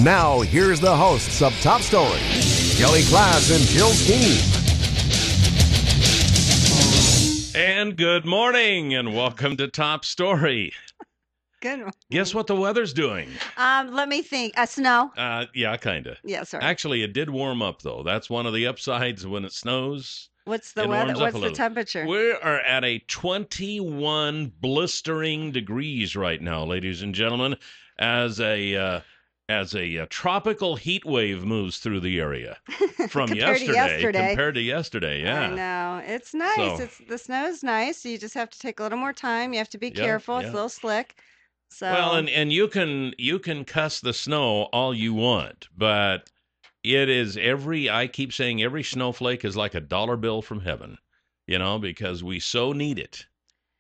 Now, here's the hosts of Top Story, Kelly Klass and Jill Steen. And good morning, and welcome to Top Story. Good morning. Guess what the weather's doing? Let me think. Snow? Yeah, kind of. Yeah, sorry. Actually, it did warm up, though. That's one of the upsides when it snows. What's the It weather? warms up What's a the little. temperature? We are at a 21 blistering degrees right now, ladies and gentlemen, as a tropical heat wave moves through the area from Compared to yesterday. compared to yesterday. Yeah, I know. It's nice. So- The snow's nice. You just have to take a little more time. You have to be careful. It's yeah. a little slick. So Well, and you can cuss the snow all you want, but it is I keep saying every snowflake is like a dollar bill from heaven, because we so need it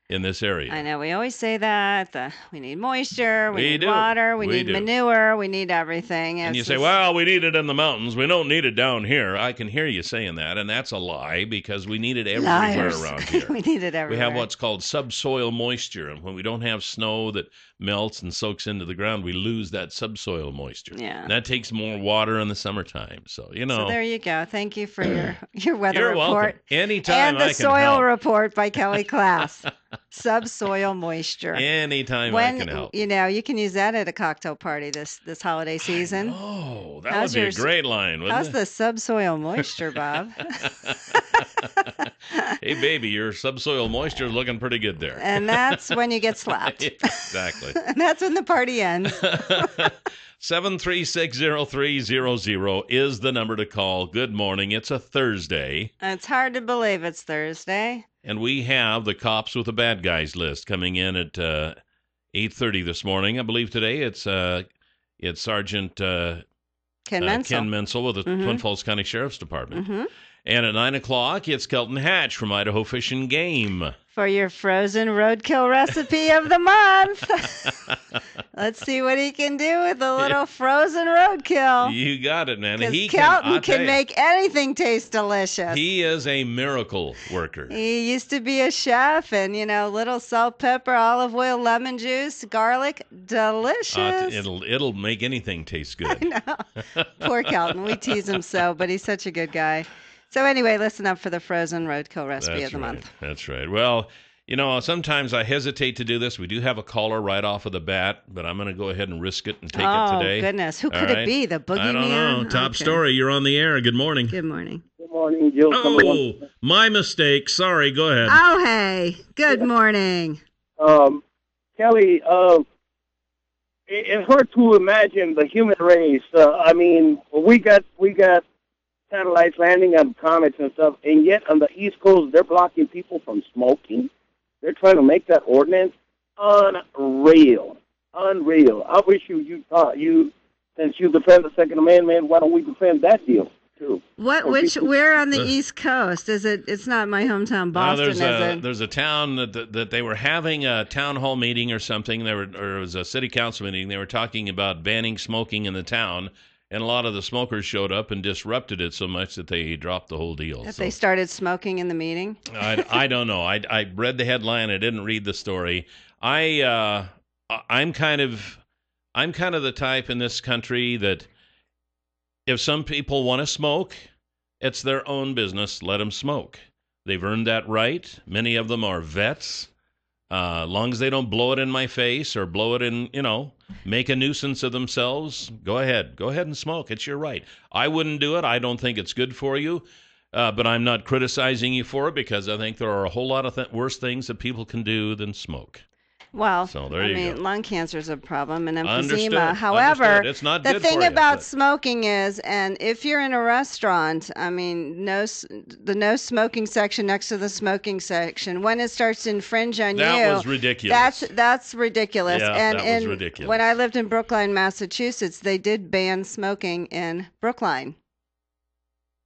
in this area. I know. We always say that. We need moisture. We need do. water. We We need do. manure. We need everything. And you It's say, just- well, we need it in the mountains. We don't need it down here. I can hear you saying that, and that's a lie because we need it everywhere Liars. around here. We need it We everywhere. have what's called subsoil moisture, and when we don't have snow that melts and soaks into the ground, we lose that subsoil moisture. Yeah. And that takes more water in the summertime. So, So there you go. Thank you for your weather you're report. welcome. Anytime And the I can soil help. report by Kelly Klass. Subsoil moisture. Anytime I When can help. you can use that at a cocktail party this holiday season. Oh, that How's would be a yours- great line, wouldn't How's it? the subsoil moisture, Bob? Hey, baby, your subsoil moisture is looking pretty good there. And that's when you get slapped. Exactly. And that's when the party ends. 7360300 is the number to call. Good morning. It's a Thursday, And it's hard to believe it's Thursday. and we have the cops with the bad guys list coming in at 8:30 this morning. I believe today it's Sergeant Ken Menzel. Ken Menzel with the Twin Falls County Sheriff's Department. And at 9 o'clock, it's Kelton Hatch from Idaho Fish and Game. For your frozen roadkill recipe of the month. Let's see what he can do with a little frozen roadkill. You got it, man. Because I'll Kelton tell can you, make anything taste delicious. He is a miracle worker. He used to be a chef, and little salt, pepper, olive oil, lemon juice, garlic, delicious. It'll make anything taste good. No, poor Kelton. We tease him so, but he's such a good guy. So anyway, listen up for the frozen roadkill recipe of the month. That's right. Well, sometimes I hesitate to do this. We do have a caller right off of the bat, but I'm going to go ahead and risk it and take it today. Oh goodness, who All could right? it be? The boogeyman? I don't know. Top Okay. story. You're on the air. Good morning. Good morning. Good morning, Jill. Oh, my mistake. Sorry. Go ahead. Oh hey, good morning. Kelly, it's hard to imagine the human race. We got satellites landing on comets and stuff, and yet on the East Coast, they're blocking people from smoking. They're trying to make that ordinance unreal. I wish since you defend the Second Amendment, why don't we defend that deal too? Where on the East Coast? Is it? It's not my hometown, Boston, is it? There's a town that they were having a town hall meeting or something. Or it was a city council meeting. They were talking about banning smoking in the town, and a lot of the smokers showed up and disrupted it so much that they dropped the whole deal. That they started smoking in the meeting? I don't know. I read the headline. I didn't read the story. I'm kind of the type in this country that if some people want to smoke, it's their own business. Let them smoke. They've earned that right. Many of them are vets. Long as they don't blow it in my face or blow it in, make a nuisance of themselves, go ahead. Go ahead and smoke. It's your right. I wouldn't do it. I don't think it's good for you. But I'm not criticizing you for it because I think there are a whole lot of worse things that people can do than smoke. Well, So there you go. lung cancer is a problem and Understood. emphysema. However, Understood. It's not the good thing for you, about but- smoking is, and if you're in a restaurant, the no smoking section next to the smoking section, when it starts to infringe on That you, was ridiculous. That's ridiculous. Yeah, and that was ridiculous. When I lived in Brookline, Massachusetts, they did ban smoking in Brookline.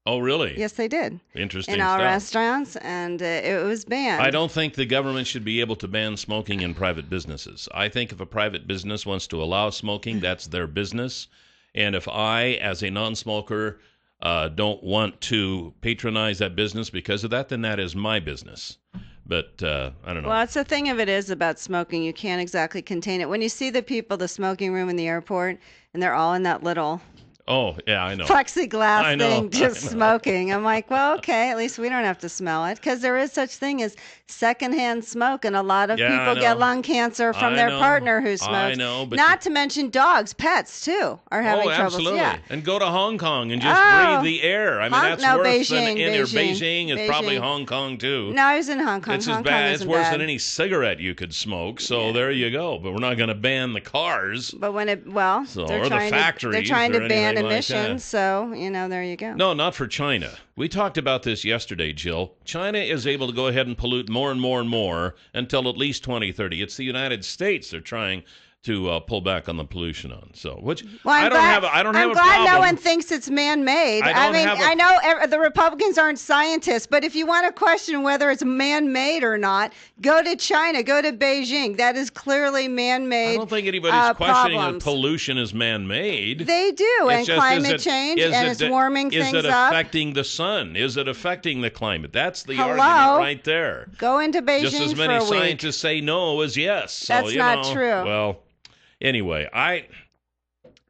Oh, really? Yes, they did. Interesting In all stuff. restaurants, and it was banned. I don't think the government should be able to ban smoking in private businesses. I think if a private business wants to allow smoking, that's their business. And if I, as a non-smoker, don't want to patronize that business because of that, then that is my business. But I don't know. Well, that's the thing of it is about smoking. You can't exactly contain it. When you see the people, the smoking room in the airport, and they're all in that little Oh, yeah, I know. plexiglass I know, thing just I know. smoking. I'm like, well, okay, at least we don't have to smell it because there is such thing as secondhand smoke, and a lot of Yeah, I people get know. lung cancer from I their know. partner who I smokes. know, but Not to mention dogs, pets too, are having Oh, troubles. absolutely. Yeah. And go to Hong Kong and just Oh. breathe the air. I mean, Hong- that's no, worse than Beijing, in your Beijing, Beijing is probably Beijing. Hong Kong too. No, I was in Hong Kong. It's Hong as Kong bad. It's isn't worse bad. than any cigarette you could smoke. So there you go. But we're not going to ban the cars. But when it, So, they're or the trying they're factories trying or to ban anything like emissions. So there you go. No, not for China. We talked about this yesterday, Jill. China is able to go ahead and pollute more and more and more until at least 2030. It's the United States they're trying to pull back on the pollution on. So, which Well, I don't have. I don't have I'm a glad problem. no one thinks it's man-made. I don't mean, have a- I know the Republicans aren't scientists, but if you want to question whether it's man-made or not, go to China, go to Beijing. That is clearly man-made. I don't think anybody's questioning that problems. pollution is man-made. They do, It's and just, climate change, and it's warming is things it up. affecting the sun? Is it affecting the climate? That's the Hello? argument right there. Go into Beijing Just as for many a week. scientists say no as yes. So, That's not true. Well, anyway,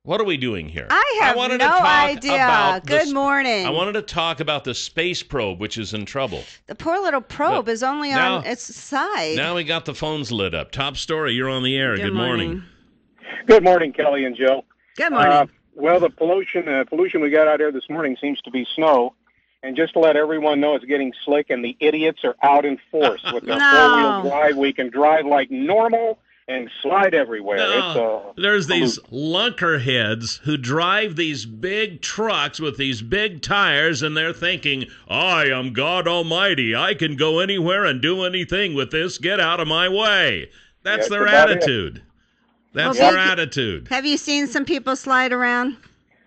what are we doing here? I have wanted to no talk idea. about Good morning. I wanted to talk about the space probe, which is in trouble. The poor little probe is only now- on its side. Now we got the phones lit up. Top story, you're on the air. Good morning. Good morning, Kelly and Joe. Good morning. Well, the pollution we got out here this morning seems to be snow. And just to let everyone know, it's getting slick, and the idiots are out in force with their No. four-wheel drive. We can drive like normal and slide everywhere. There's these lunkerheads who drive these big trucks with these big tires, and they're thinking, I am God Almighty. I can go anywhere and do anything with this. Get out of my way. That's Yeah, their that's about it. attitude. That's Well, their thank you. attitude. Have you seen some people slide around?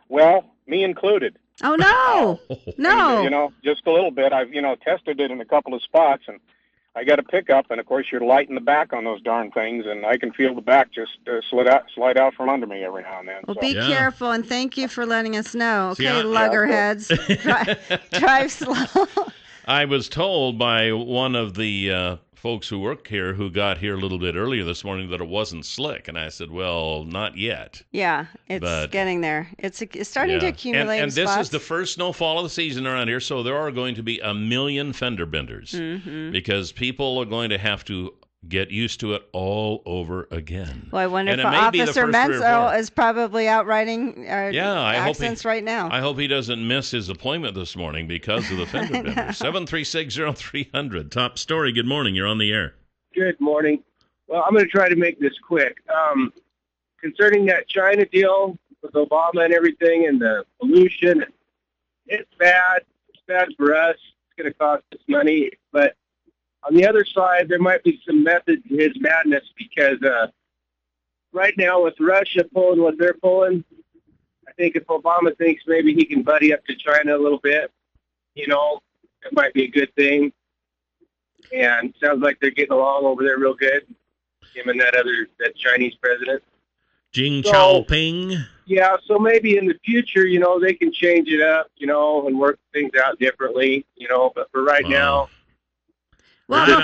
Well, me included. Oh, no. No. And, just a little bit. I've, tested it in a couple of spots, and I got a pickup, and of course you're light in the back on those darn things, and I can feel the back just slide out from under me every now and then. Well, So. be Yeah. careful, and thank you for letting us know. See, Okay, luggerheads. Drive slow. I was told by one of the folks who work here who got here a little bit earlier this morning that it wasn't slick. And I said, well, not yet. Yeah, it's But- getting there. It's starting to Yeah. accumulate And in this spots. is the first snowfall of the season around here, so there are going to be 1 million fender benders because people are going to have to get used to it all over again. Well, I wonder And if it may be the Officer first 3 or Menzel 4. is probably out writing Yeah, I hope he- accents right now. I hope he doesn't miss his appointment this morning because of the fender bender. 7360300. Top story. Good morning. You're on the air. Good morning. Well, I'm going to try to make this quick. Concerning that China deal with Obama and everything and the pollution, it's bad. It's bad for us. It's going to cost us money. But on the other side, there might be some method to his madness because right now with Russia pulling what they're pulling, I think if Obama thinks maybe he can buddy up to China a little bit, it might be a good thing. And sounds like they're getting along over there real good. Him and that Chinese president. Jing So- Chaoping. Yeah, so maybe in the future, they can change it up, and work things out differently, but for right now, Well, They're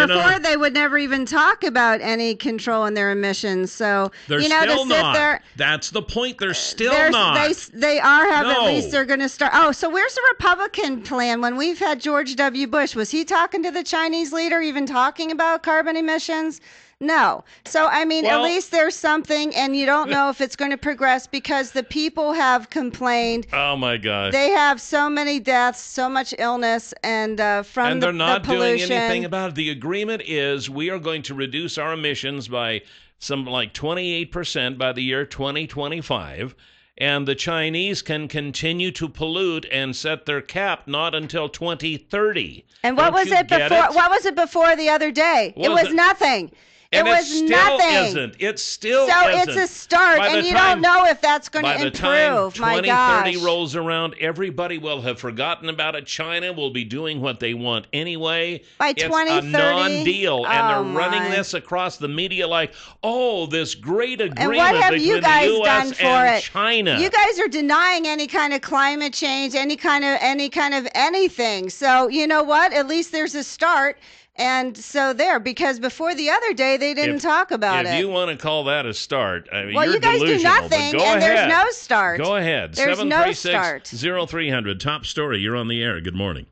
before not- they would never even talk about any control in their emissions. So They're to still sit not. there, That's the point. They're still there's- not. They are have at No. least they're going to start. Oh, so where's the Republican plan? When we've had George W. Bush, was he talking to the Chinese leader, even talking about carbon emissions? No. So, I mean, Well- at least there's something, and you don't know if it's going to progress because the people have complained. Oh, my gosh. They have so many deaths, so much illness, and from And the, they're not the pollution. doing anything about it. The agreement is we are going to reduce our emissions by something like 28% by the year 2025. And the Chinese can continue to pollute and set their cap not until 2030. And what Don't was you it get before? What was it before the other day? It Was was it? nothing. And it was still nothing. isn't. It still So isn't. it's a start, By the and you time- don't know if that's going By to the time improve. My 2030 gosh. rolls around, everybody will have forgotten about it. China will be doing what they want anyway. By it's 2030? a non-deal, and Oh, they're running my. this across the media like, oh, this great agreement And what have between you guys the U.S. done for and it? China. You guys are denying any kind of climate change, any kind of anything. So you know what? At least there's a start. And so because before the other day they didn't talk about it. If you want to call that a start, I mean, well, you're you guys do delusional, nothing, but go and ahead. there's no start. Go ahead. There's no start. 736-0300. Top story. You're on the air. Good morning.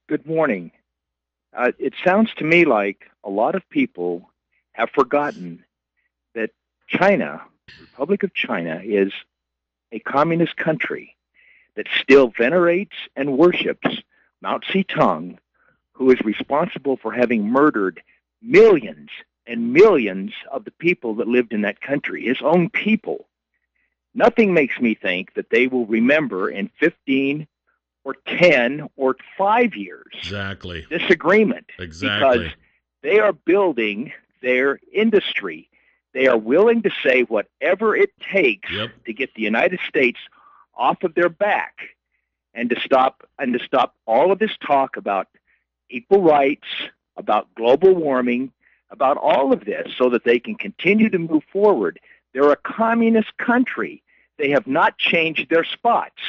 Good morning. It sounds to me like a lot of people have forgotten that China, the Republic of China, is a communist country that still venerates and worships Mao Zedong, who is responsible for having murdered millions and millions of the people that lived in that country, his own people. Nothing makes me think that they will remember in 15 or 10 or 5 years Exactly. this agreement. Exactly. Because they are building their industry. They are willing to say whatever it takes to get the United States off of their back and to stop all of this talk about equal rights, about global warming, about all of this so that they can continue to move forward. They're a communist country. They have not changed their spots.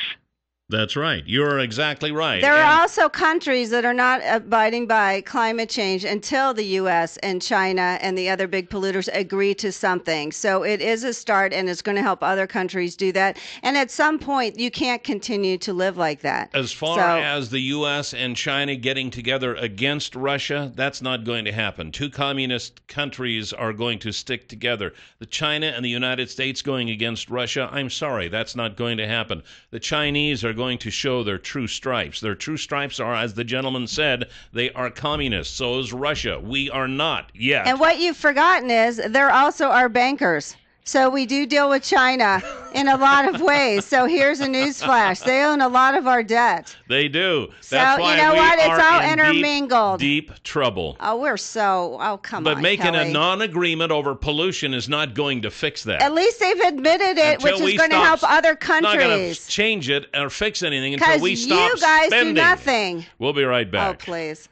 That's right. You're exactly right. There are also countries that are not abiding by climate change until the U.S. and China and the other big polluters agree to something. So it is a start, and it's going to help other countries do that. And at some point, you can't continue to live like that. As far as the U.S. and China getting together against Russia, that's not going to happen. Two communist countries are going to stick together. The China and the United States going against Russia, I'm sorry, that's not going to happen. The Chinese are going to show their true stripes. Their true stripes are, as the gentleman said, they are communists. So is Russia. We are not yet. And what you've forgotten is they're also our bankers. So we do deal with China in a lot of ways. So here's a news flash. They own a lot of our debt. They do. So That's why you know we what? It's are all in intermingled. Deep trouble. Oh, come on, But making Kelly. a non-agreement over pollution is not going to fix that. At least they've admitted it, Until which we is going to stop- help other Not going to countries. change it or fix anything until Because we stop you guys spending. do nothing. We'll be right back. Oh, please.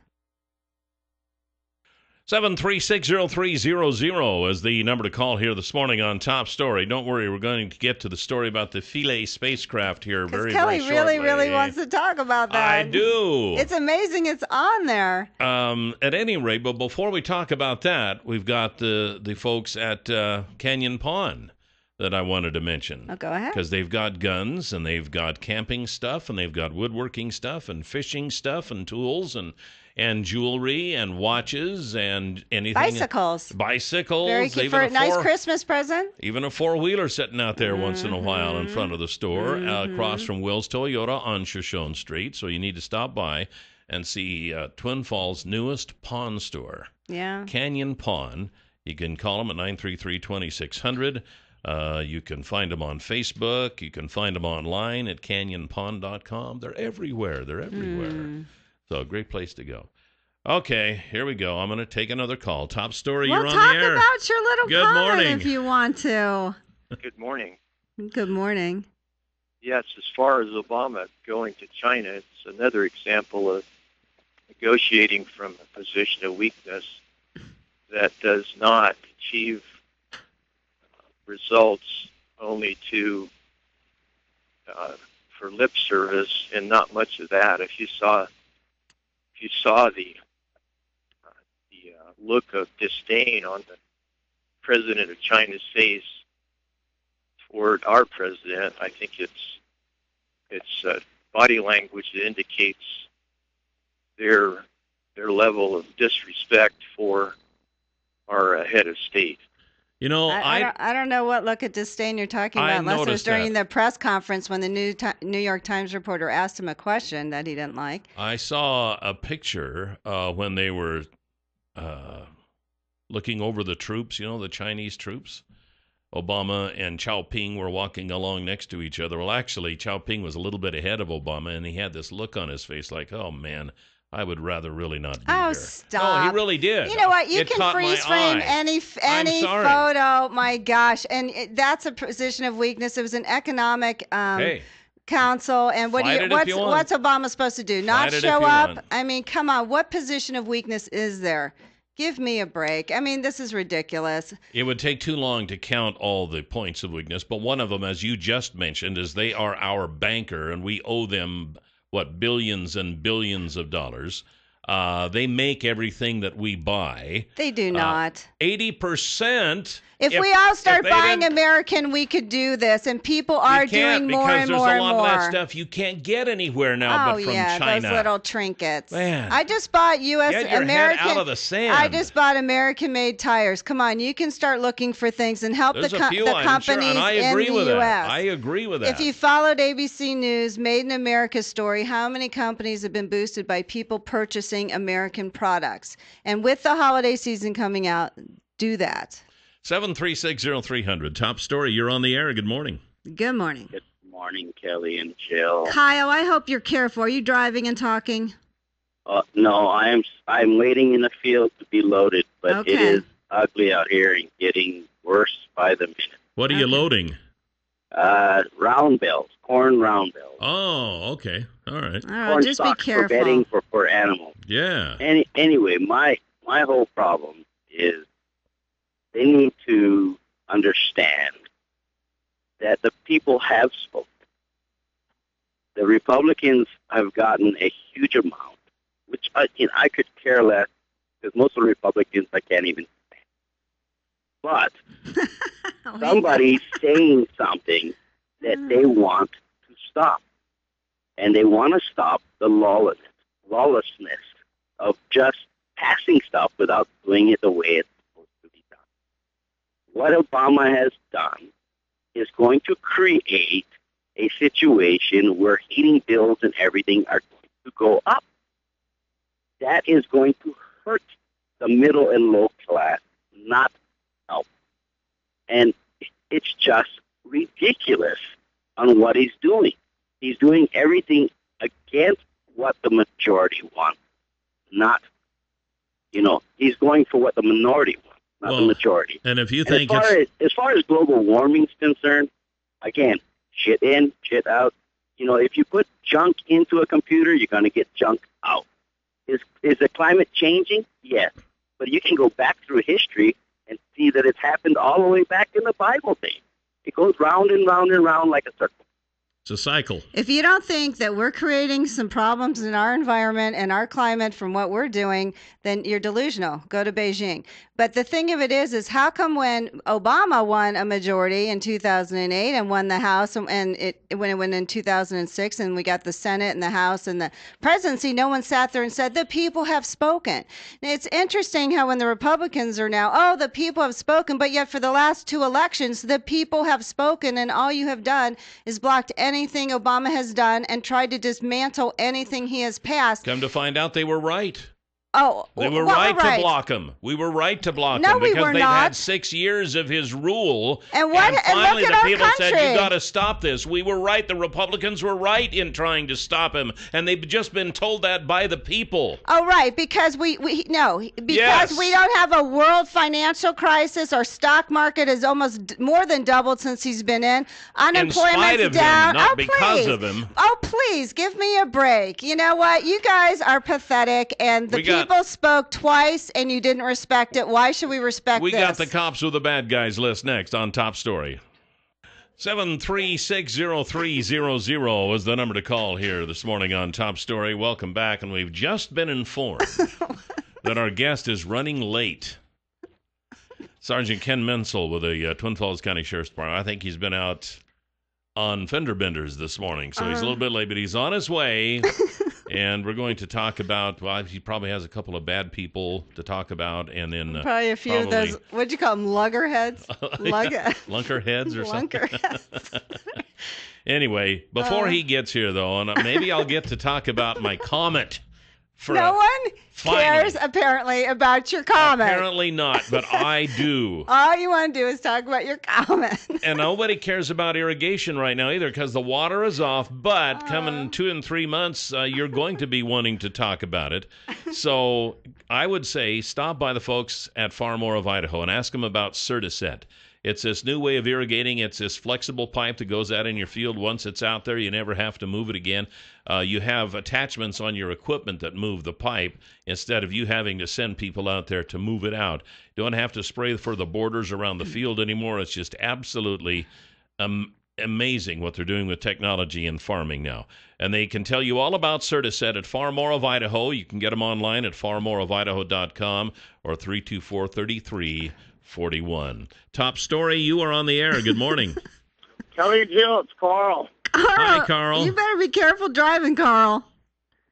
7360300 is the number to call here this morning on Top Story. Don't worry, we're going to get to the story about the Philae spacecraft here very, Kelly very shortly. really wants to talk about that. I do. It's amazing it's on there. At any rate, but before we talk about that, we've got the folks at Canyon Pond that I wanted to mention. Oh, go ahead. Because they've got guns, and they've got camping stuff, and they've got woodworking stuff, and fishing stuff, and tools, and jewelry, and watches, and anything. Bicycles. Bicycles. Very cute for a nice Christmas present. Even a four-wheeler sitting out there once in a while in front of the store, across from Will's Toyota on Shoshone Street. So you need to stop by and see Twin Falls' newest pawn store. Yeah. Canyon Pawn. You can call them at 933-2600. You can find them on Facebook. You can find them online at canyonpawn.com. They're everywhere. So a great place to go. Okay, here we go. I'm going to take another call. Top story, you're on the air. Talk about your little Good comment morning. if you want to. Good morning. Good morning. Yes, as far as Obama going to China, it's another example of negotiating from a position of weakness that does not achieve results, only to for lip service, and not much of that. If you saw the look of disdain on the president of China's face toward our president, I think it's body language that indicates their level of disrespect for our head of state. You know, I don't know what look at disdain you're talking about, unless it was during the press conference when the New York Times reporter asked him a question that he didn't like. I saw a picture when they were looking over the troops, the Chinese troops. Obama and Xiaoping were walking along next to each other. Well, actually, Xiaoping was a little bit ahead of Obama, and he had this look on his face like, oh, man, I would rather really not be here. Oh, stop. No, he really did. You know what? You It can caught freeze my frame eye. any I'm sorry. photo. My gosh. And that's a position of weakness. It was an economic Hey, council. And Fight it if you want. what's Obama supposed to do? Not Fight it if show you up? want. I mean, come on. What position of weakness is there? Give me a break. I mean, this is ridiculous. it would take too long to count all the points of weakness, but one of them, as you just mentioned, is they are our banker, and we owe them, billions and billions of dollars. They make everything that we buy. They do not. 80%. If we all start they buying didn't- American, we could do this, and people are You can't, doing more because and there's more a and lot more. of that stuff you can't get anywhere now but from China. Those little trinkets. Man. I just bought U.S. Get your American. head out of the sand. I just bought American-made tires. Come on, you can start looking for things and help There's the a few, I'm sure, companies and I in agree the with U.S. that. I agree with that. If you followed ABC News, Made in America story, how many companies have been boosted by people purchasing American products? And with the holiday season coming out, do that. 7360300, top story. You're on the air. Good morning. Good morning. Good morning, Kelly and Jill. Kyle, I hope you're careful. Are you driving and talking? No, I'm waiting in the field to be loaded, but Okay. it is ugly out here and getting worse by the minute. What are you loading? Round bells, corn round bells. Oh, okay. All right. All right, Corn just be stalks for careful. bedding for animals. Yeah. Anyway, my whole problem is they need to understand that the people have spoken. The Republicans have gotten a huge amount, which I could care less, because most of the Republicans I can't even stand. But somebody's saying something that they want to stop. And they want to stop the lawlessness of just passing stuff without doing it the way it's supposed to be done. What Obama has done is going to create a situation where heating bills and everything are going to go up. That is going to hurt the middle and low class, not help. And it's just ridiculous on what he's doing. He's doing everything against what the majority wants, not, he's going for what the minority wants, not the majority. And if you And think as far as global warming is concerned, again, shit in, shit out. If you put junk into a computer, you're going to get junk out. Is the climate changing? Yes. But you can go back through history and see that it's happened all the way back in the Bible days. It goes round and round and round like a circle. it's a cycle. If you don't think that we're creating some problems in our environment and our climate from what we're doing, then you're delusional. Go to Beijing. But the thing of it is how come when Obama won a majority in 2008 and won the House, and when it went in 2006 and we got the Senate and the House and the presidency, no one sat there and said, the people have spoken. Now, it's interesting how when the Republicans are now, the people have spoken, but yet for the last two elections, the people have spoken, and all you have done is blocked anything Obama has done and tried to dismantle anything he has passed. Come to find out they were right. They were right to block him. We were right to block No, him we because were they've not. had 6 years of his rule. And finally look the at our people said, country. you got to stop this. We were right. The Republicans were right in trying to stop him. And they've just been told that by the people. Oh, right, because we don't have a world financial crisis. Our stock market is almost more than doubled since he's been in. Unemployment's of him, down. not because of him. Oh, please, give me a break. You know what? You guys are pathetic, and the people spoke twice, and you didn't respect it. Why should we respect We this? got the cops with the bad guys list next on Top Story. 7360300 is the number to call here this morning on Top Story. Welcome back, and we've just been informed that our guest is running late. Sergeant Ken Menzel with the Twin Falls County Sheriff's Department. I think he's been out on fender benders this morning, so he's a little bit late, but he's on his way. And we're going to talk about, he probably has a couple of bad people to talk about, and then probably a few of those, what'd you call them, luggerheads? Lunkerheads or something. Lunkerheads. Anyway, before he gets here, though, and maybe I'll get to talk about my comment. No one cares, apparently, about your comment. Apparently not, but I do. All you want to do is talk about your comment. And nobody cares about irrigation right now either because the water is off, but coming 2 and 3 months, you're going to be wanting to talk about it. So I would say stop by the folks at Farmore of Idaho and ask them about Certiset. It's this new way of irrigating. It's this flexible pipe that goes out in your field. Once it's out there, you never have to move it again. You have attachments on your equipment that move the pipe instead of you having to send people out there to move it out. You don't have to spray for the borders around the field anymore. It's just absolutely amazing what they're doing with technology and farming now. And they can tell you all about Certiset at Far More of Idaho. You can get them online at farmoreofidaho.com or 324-3341. Top story, you are on the air. Good morning. Kelly and Jill, it's Carl. Hi, Carl. You better be careful driving, Carl.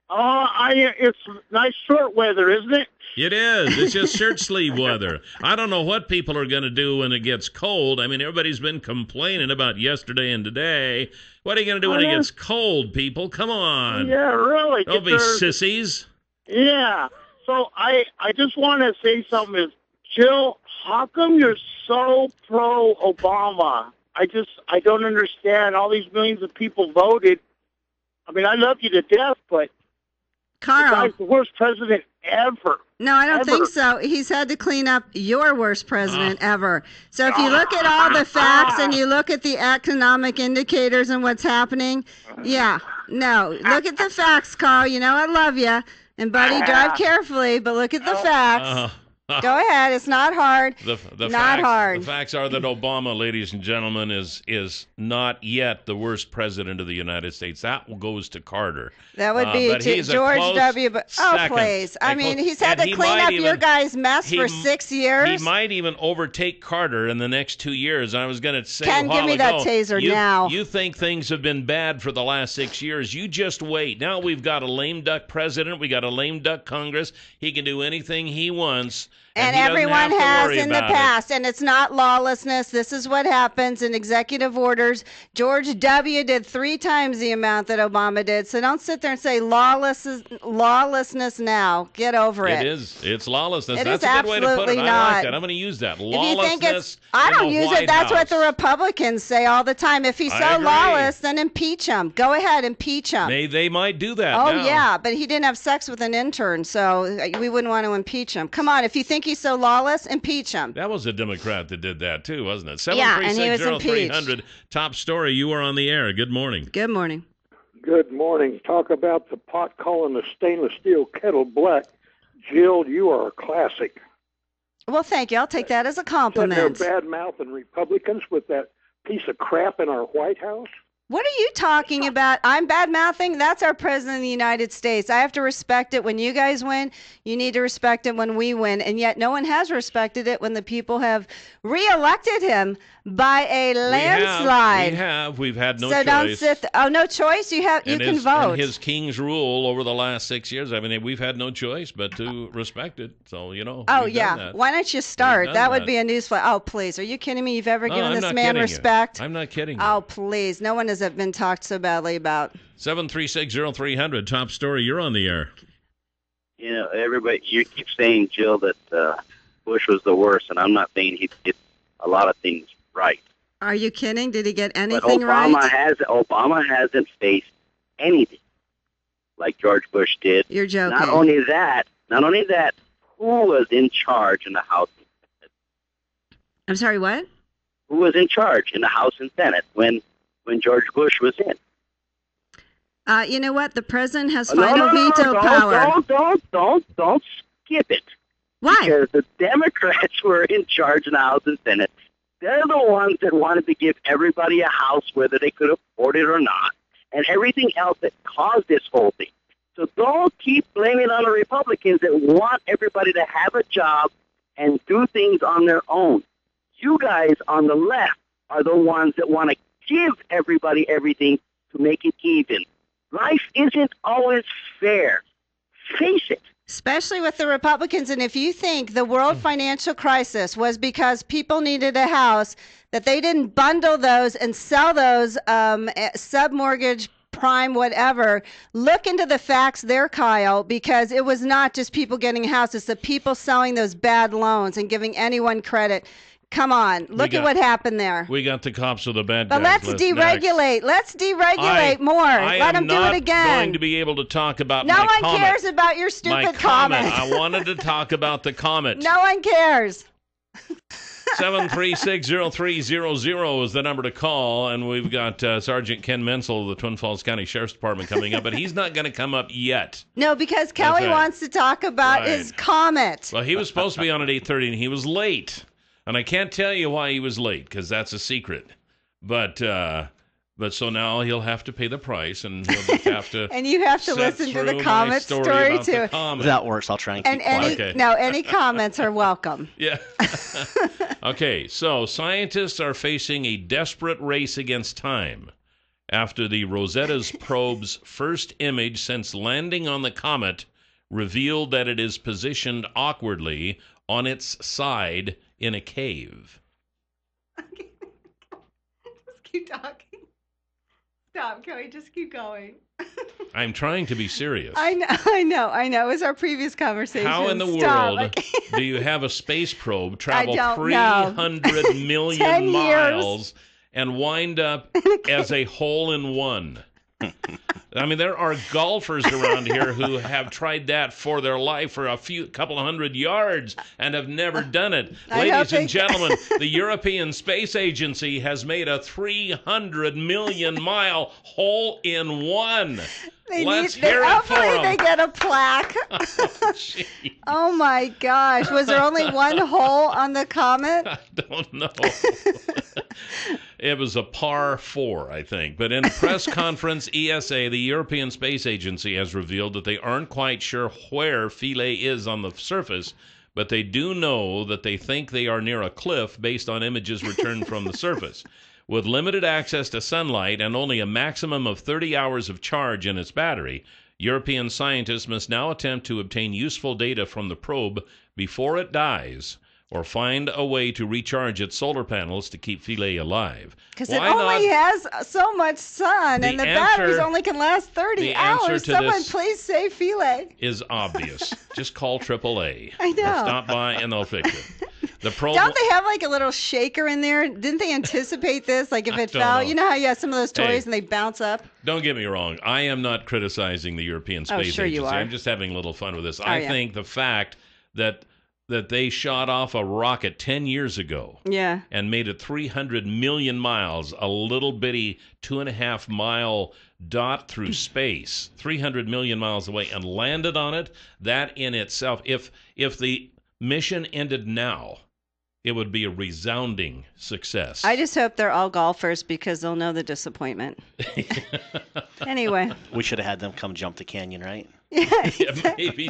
It's nice short weather, isn't it? It is. It's just shirt sleeve weather. I don't know what people are going to do when it gets cold. I mean, everybody's been complaining about yesterday and today. What are you going to do when it gets cold, people? Come on. Yeah, really. Don't be sissies. Yeah. So I just want to say something is, Jill, how come you're so pro-Obama? I don't understand. All these millions of people voted. I mean, I love you to death, but Carl. the guy's the worst president ever. No, I don't think so. He's had to clean up your worst president ever. So if you look at all the facts and you look at the economic indicators and what's happening, no. Look at the facts, Carl. You know I love you. And, buddy, drive carefully, but look at the facts. Go ahead. It's not hard. The facts are that Obama, ladies and gentlemen, is not yet the worst president of the United States. That goes to Carter. That would be to George W. Please. I mean, he's had to clean up your guys' mess for 6 years. He might even overtake Carter in the next 2 years. I was going to say Ken, give me that taser now. You think things have been bad for the last 6 years. You just wait. Now we've got a lame duck president. We got a lame duck Congress. He can do anything he wants. And everyone has in the past, and it's not lawlessness. This is what happens in executive orders. George W. did 3 times the amount that Obama did. So don't sit there and say lawlessness now. Get over it. It is. It's lawlessness. That's a good way to put it. Not. I like that. I'm going to use that. Lawlessness. I don't use it. That's what the Republicans say all the time. If he's so lawless, then impeach him. Go ahead, impeach him. They might do that. Oh, now. yeah, but he didn't have sex with an intern, so we wouldn't want to impeach him. Come on, if you think he's so lawless, impeach him. That was a Democrat that did that too, wasn't it? Yeah, and he was impeached. 7360300. Top story. You are on the air. Good morning. Good morning. Good morning. Talk about the pot calling the stainless steel kettle black. Jill, you are a classic. Well, thank you. I'll take that as a compliment. They're bad-mouthing Republicans with that piece of crap in our White House. What are you talking about? I'm bad-mouthing? That's our president of the United States. I have to respect it when you guys win. You need to respect it when we win. And yet no one has respected it when the people have reelected him by a landslide. We've had no choice. So don't sit no choice? You can vote. And his king's rule over the last 6 years, I mean, we've had no choice but to respect it. So, Oh, yeah. Why don't you start? That would be a newsflash. Oh, please. Are you kidding me? You've ever given this man respect? I'm not kidding you. Oh, please. No one has been talked so badly about. 7360300. Top story. You're on the air. Everybody, you keep saying, Jill, that Bush was the worst, and I'm not saying he did a lot of things right. Are you kidding? Did he get anything right? Obama hasn't faced anything like George Bush did. You're joking. Not only that, who was in charge in the House and Senate? I'm sorry, what? Who was in charge in the House and Senate when George Bush was in? You know what? The president has final veto power. Don't skip it. Why? Because the Democrats were in charge in the House and Senate. They're the ones that wanted to give everybody a house, whether they could afford it or not, and everything else that caused this whole thing. So don't keep blaming on the Republicans that want everybody to have a job and do things on their own. You guys on the left are the ones that want to give everybody everything to make it even. Life isn't always fair. Face it. Especially with the Republicans. And if you think the world financial crisis was because people needed a house, that they didn't bundle those and sell those sub-mortgage, prime, whatever, look into the facts there, Kyle, because it was not just people getting houses, the people selling those bad loans and giving anyone credit. Come on, look at what happened there. We got the cops with a bad But let's deregulate. Let's deregulate more. Let them do it again. I'm not going to be able to talk about no my one comet. cares about your stupid comet. I wanted to talk about the comet. No one cares. 7360300 is the number to call, and we've got Sergeant Ken Menzel of the Twin Falls County Sheriff's Department coming up, but he's not going to come up yet. No, because Kelly wants to talk about his comet. Well, he was supposed to be on at 8:30, and he was late. And I can't tell you why he was late, because that's a secret. But But so now he'll have to pay the price, and he'll just have to. And you have to sit listen to through the my comment story about too. the comet. That works. I'll try and keep And quiet. any comments are welcome. Yeah. Okay, so scientists are facing a desperate race against time after the Rosetta's probe's first image since landing on the comet revealed that it is positioned awkwardly on its side in a cave. Just keep talking. Stop, Kelly. Just keep going. I'm trying to be serious. I know. It was our previous conversation. How in the Stop. world do you have a space probe travel don't know. 300 million 10 miles and wind up as a hole-in-one? I mean, there are golfers around here who have tried that for their life for couple of hundred yards and have never done it. Ladies and gentlemen, the European Space Agency has made a 300 million mile hole-in-one. Let's hear it for hopefully them. they get a plaque. Oh my gosh. Was there only one hole on the comet? I don't know. It was a par 4, I think. But in a press conference, ESA, the European Space Agency, has revealed that they aren't quite sure where Philae is on the surface, but they do know that they think they are near a cliff based on images returned from the surface. With limited access to sunlight and only a maximum of 30 hours of charge in its battery, European scientists must now attempt to obtain useful data from the probe before it dies, or find a way to recharge its solar panels to keep Philae alive. Because it only has so much sun, and the batteries only can last 30 hours. Someone please save Philae. Is obvious. Just call AAA. I know. They'll stop by and they'll fix it. The probe. Don't they have like a little shaker in there? Didn't they anticipate this? Like if it fell, you know how you have some of those toys and they bounce up? Don't get me wrong. I am not criticizing the European Space Agency. Sure you are. I'm just having a little fun with this. I think the fact that they shot off a rocket 10 years ago and made it 300 million miles, a little bitty 2.5 mile dot through space, 300 million miles away, and landed on it, that in itself, if the mission ended now, it would be a resounding success. I just hope they're all golfers because they'll know the disappointment. Anyway. We should have had them come jump the canyon, right? Yeah, exactly. Maybe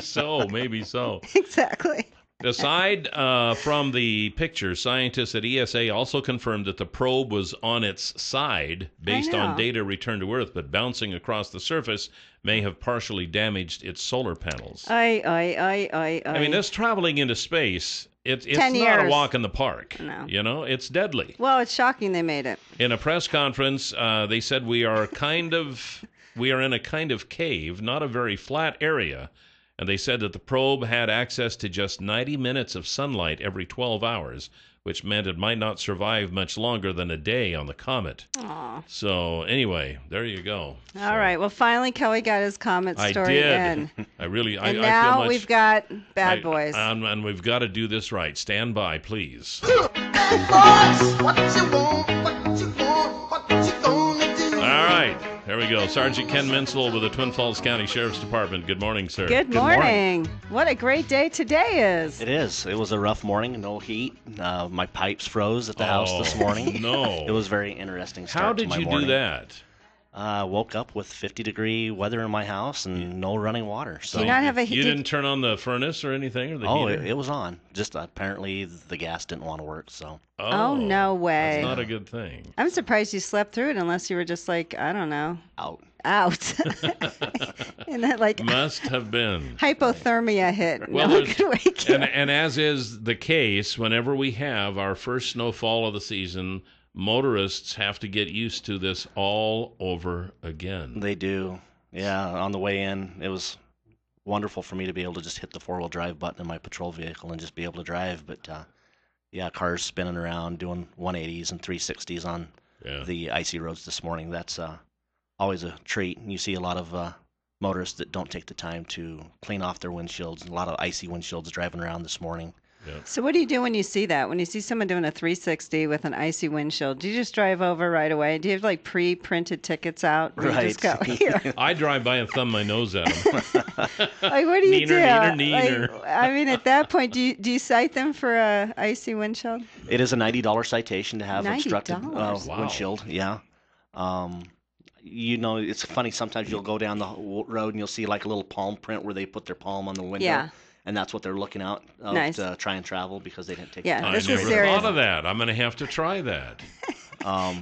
so. Exactly. Aside from the picture, scientists at ESA also confirmed that the probe was on its side based on data returned to Earth, but bouncing across the surface may have partially damaged its solar panels. I mean, this traveling into space, it's not a walk in the park. No. You know, it's deadly. Well, it's shocking they made it. In a press conference, they said we are in a kind of cave, not a very flat area. And they said that the probe had access to just 90 minutes of sunlight every 12 hours, which meant it might not survive much longer than a day on the comet. Aww. So anyway, there you go. All right. Well, finally, Kelly got his comet story in. I really. And now we've got Bad Boys. And we've got to do this right. Stand by, please. All right. There we go. Sergeant Ken Menzel with the Twin Falls County Sheriff's Department. Good morning, sir. Good morning. What a great day today is. It is. It was a rough morning. No heat. My pipes froze at the house this morning. No. It was very interesting start How to my did you morning. do that? Woke up with 50-degree weather in my house and no running water. So do you not have a heat? You didn't turn on the furnace or anything, or the heater? it was on. Just apparently the gas didn't want to work. So. Oh, no way. That's not a good thing. I'm surprised you slept through it unless you were just like, I don't know. Out. And that like must have been hypothermia hit. Well, no one could wake you up. And as is the case, whenever we have our first snowfall of the season, motorists have to get used to this all over again. They do. Yeah, on the way in, it was wonderful for me to be able to just hit the four-wheel drive button in my patrol vehicle and just be able to drive. But, cars spinning around, doing 180s and 360s on the icy roads this morning. That's always a treat. You see a lot of motorists that don't take the time to clean off their windshields. A lot of icy windshields driving around this morning. Yep. So what do you do when you see that? When you see someone doing a 360 with an icy windshield, do you just drive over right away? Do you have like pre-printed tickets out? Where you just go, here? I drive by and thumb my nose at them. Like, what do you do? Neener. Like, I mean, at that point, do you cite them for a icy windshield? It is a $90 citation to have obstructed $90? windshield. Yeah. It's funny. Sometimes you'll go down the road and you'll see like a little palm print where they put their palm on the window. Yeah. And that's what they're looking out of Nice. to try and travel because they didn't take. Yeah, the I this never is serious. thought of that. I'm going to have to try that.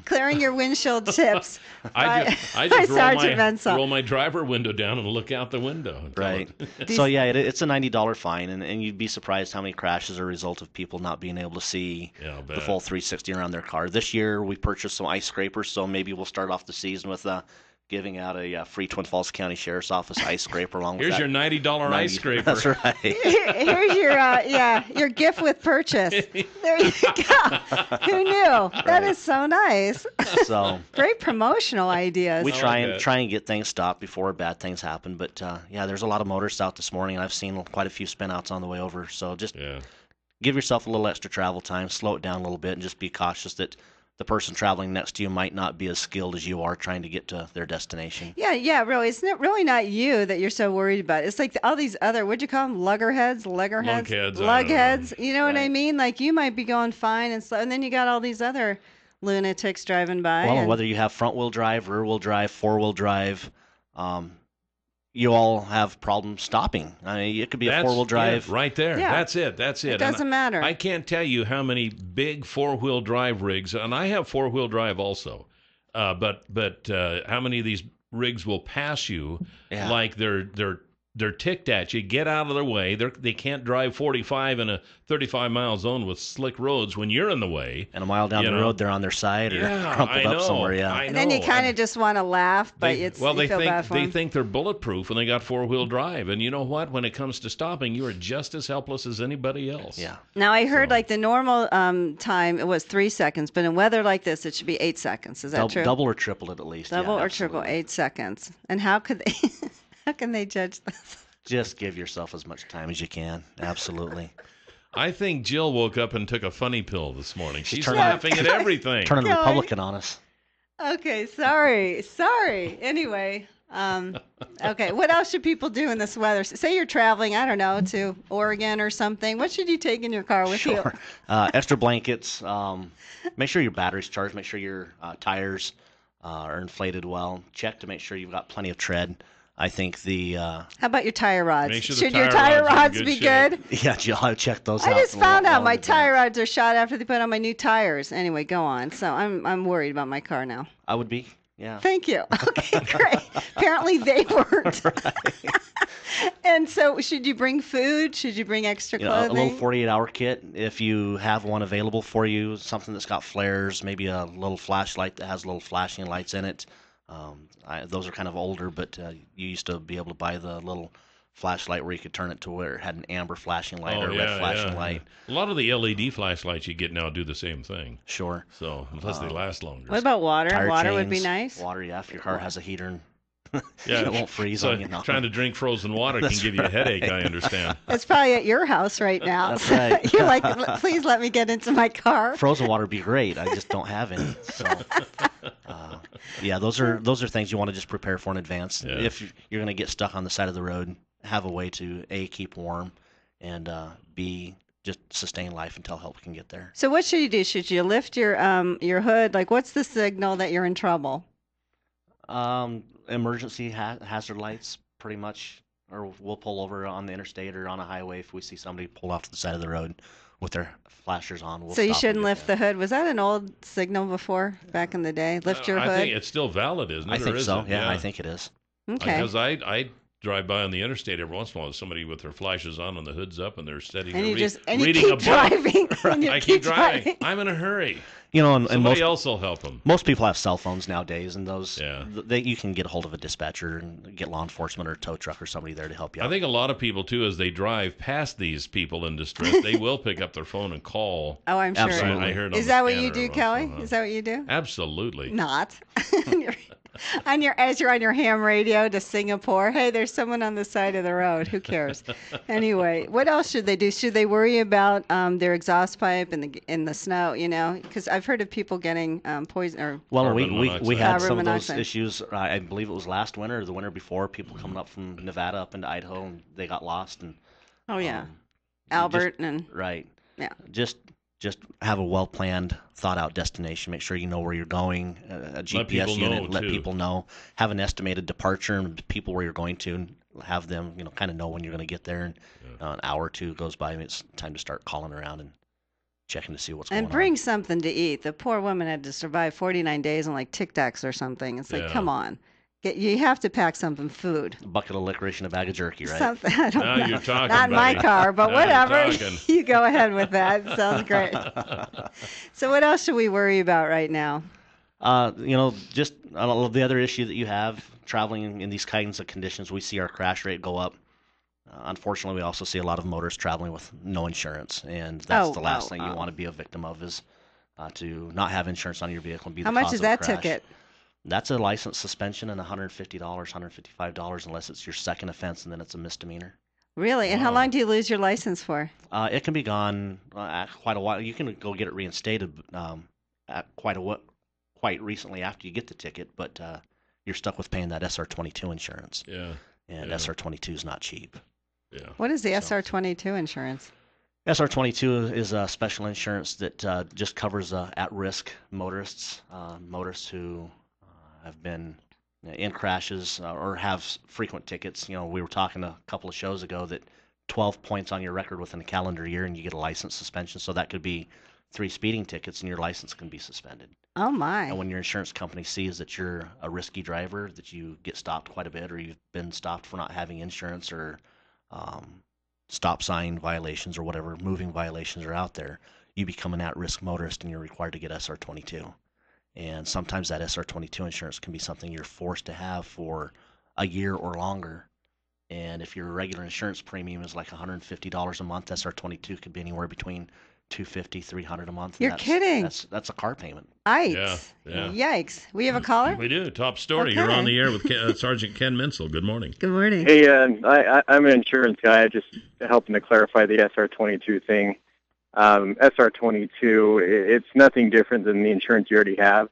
Clearing your windshield tips. I by just Sergeant Mensa. roll my driver window down and look out the window. and tell Right. it- So yeah, it's a $90 fine, and you'd be surprised how many crashes are a result of people not being able to see Yeah, I'll the bet. full 360 around their car. This year we purchased some ice scrapers, so maybe we'll start off the season with giving out a free Twin Falls County Sheriff's Office ice scraper along with Here's that. your $90 ice scraper. That's right. Here's your gift with purchase. There you go. Who knew? That is so nice. So Great promotional ideas. we I try like that. and get things stopped before bad things happen. But yeah, there's a lot of motorists out this morning, and I've seen quite a few spinouts on the way over. So just Yeah. give yourself a little extra travel time, slow it down a little bit, and just be cautious that the person traveling next to you might not be as skilled as you are trying to get to their destination. Yeah, really. Isn't it really not you that you're so worried about? It's like all these other, what'd you call them? Lugheads? Lunkheads, I don't know. Lugheads. You know what I Right. mean? Like you might be going fine and slow, and then you got all these other lunatics driving by. Well, and- whether you have front-wheel drive, rear-wheel drive, four-wheel drive, you all have problems stopping. I mean, it could be a That's four-wheel drive. it right there. Yeah. That's it. it And doesn't matter. I can't tell you how many big four-wheel drive rigs, and I have four-wheel drive also, but how many of these rigs will pass you Yeah. like they're ticked at you. Get out of their way. They can't drive 45 in a 35-mile zone with slick roads when you're in the way. And a mile down You the know. road, they're on their side or Yeah, crumpled I know. up somewhere. Yeah. I and then you know. kind of just want to laugh, but you feel bad for They them. think they're bulletproof and they got four-wheel drive. And you know what? When it comes to stopping, you are just as helpless as anybody else. Yeah. Now I heard So- like the normal time it was 3 seconds, but in weather like this it should be 8 seconds. Is that true? Double or triple it at least. Yeah, Double or triple, absolutely. 8 seconds. And how could they? How can they judge this? Just give yourself as much time as you can. Absolutely. I think Jill woke up and took a funny pill this morning. She's turning- laughing at everything. Turning Kelly. Republican on us. Okay, sorry. Anyway, okay. What else should people do in this weather? Say you're traveling, I don't know, to Oregon or something. What should you take in your car with you? Sure. Extra blankets. Make sure your battery's charged. Make sure your tires are inflated well. Check to make sure you've got plenty of tread. I think the How about your tire rods? Make sure the should your tire tire rods are in rods good be shape. good? yeah, Jill, I checked those out. I just found out my in tire advance. rods are shot after they put on my new tires. Anyway, go on. So I'm worried about my car now. I would be. Yeah. Thank you. Okay, great. Apparently they weren't. And so, should you bring food? Should you bring extra You know, a clothing? little 48-hour kit, if you have one available for you, something that's got flares, maybe a little flashlight that has little flashing lights in it. Those are kind of older, but you used to be able to buy the little flashlight where you could turn it to where it had an amber flashing light or a red flashing light. A lot of the LED flashlights you get now do the same thing. Sure. So unless they last longer. What about water? Tire Water would be chains, nice. Water, yeah, if your car has a heater and Yeah, it won't freeze so on you. No. trying to drink frozen water can That's give you a headache. right. I understand. It's probably at your house right now. That's right. You're like, please let me get into my car. Frozen water would be great. I just don't have any. So, yeah, those are things you want to just prepare for in advance. Yeah. If you're going to get stuck on the side of the road, have a way to A, keep warm, and B, just sustain life until help can get there. So what should you do? Should you lift your hood? Like, what's the signal that you're in trouble? Emergency hazard lights, pretty much, or we'll pull over on the interstate or on a highway if we see somebody pull off to the side of the road with their flashers on. We'll So you stop shouldn't and get lift the hood. Was that an old signal before, back in the day? Lift your I hood? think it's still valid, isn't it? I think or is so. it? Yeah, I think it is. Okay. Because I drive by on the interstate every once in a while with somebody with their flashes on and the hood's up and they're steady And you just reading keep a book. driving. And you I keep driving. driving. I'm in a hurry. You know, and Somebody most else will help them. most people have cell phones nowadays, and those Yeah. you can get a hold of a dispatcher and get law enforcement or a tow truck or somebody there to help you I out. think a lot of people too, as they drive past these people in distress, they will pick up their phone and call. Oh, I'm sure. Absolutely. I heard it on Is the that what you scanner do, once, Kelly? uh-huh. Is that what you do? Absolutely. Not. As you're on your ham radio to Singapore, hey, there's someone on the side of the road. Who cares? Anyway, what else should they do? Should they worry about their exhaust pipe in the snow? You know, because I've heard of people getting poison or Well, Carbon we monoxide. had Carbon some of those monoxide. issues. I believe it was last winter or the winter before. People coming up from Nevada up into Idaho, and they got lost. And oh yeah, um, Albert and right. yeah. Just just have a well-planned, thought-out destination. Make sure you know where you're going, a GPS unit, let people know. Have an estimated departure and people where you're going to, and have them, kind of know when you're going to get there. And an hour or two goes by, and it's time to start calling around and checking to see what's going on. And bring something to eat. The poor woman had to survive 49 days on like Tic Tacs or something. It's like, come on. You have to pack something food. A bucket of licorice and a bag of jerky, right? Something, I don't know. You're talking, Not in my car, but whatever. You go ahead with that. It sounds great. So what else should we worry about right now? Just the other issue that you have, traveling in these kinds of conditions, we see our crash rate go up. Unfortunately, we also see a lot of motorists traveling with no insurance, and that's the last thing you want to be a victim of is to not have insurance on your vehicle and be the cause of a crash. How much is that ticket? That's a license suspension and $150, $155 unless it's your second offense, and then it's a misdemeanor. Really? And how long do you lose your license for? It can be gone quite a while. You can go get it reinstated quite recently after you get the ticket, but you're stuck with paying that SR22 insurance. Yeah. And SR22 is not cheap. Yeah. What is the SR22 insurance? SR22 is a special insurance that just covers at-risk motorists, motorists who have been in crashes or have frequent tickets. We were talking a couple of shows ago that 12 points on your record within a calendar year and you get a license suspension. So that could be 3 speeding tickets and your license can be suspended. Oh, my. And when your insurance company sees that you're a risky driver, that you get stopped quite a bit, or you've been stopped for not having insurance, or stop sign violations or whatever moving violations are out there, you become an at-risk motorist and you're required to get SR22. And sometimes that SR22 insurance can be something you're forced to have for a year or longer. And if your regular insurance premium is like $150 a month, SR22 could be anywhere between $250, $300 a month. You're kidding. That's a car payment. Yikes. Yeah. Yikes. We have a caller? We do. Top story. Okay. You're on the air with Sergeant Ken Minsel. Good morning. Good morning. Hey, I'm an insurance guy, just helping to clarify the SR22 thing. SR22, it's nothing different than the insurance you already have.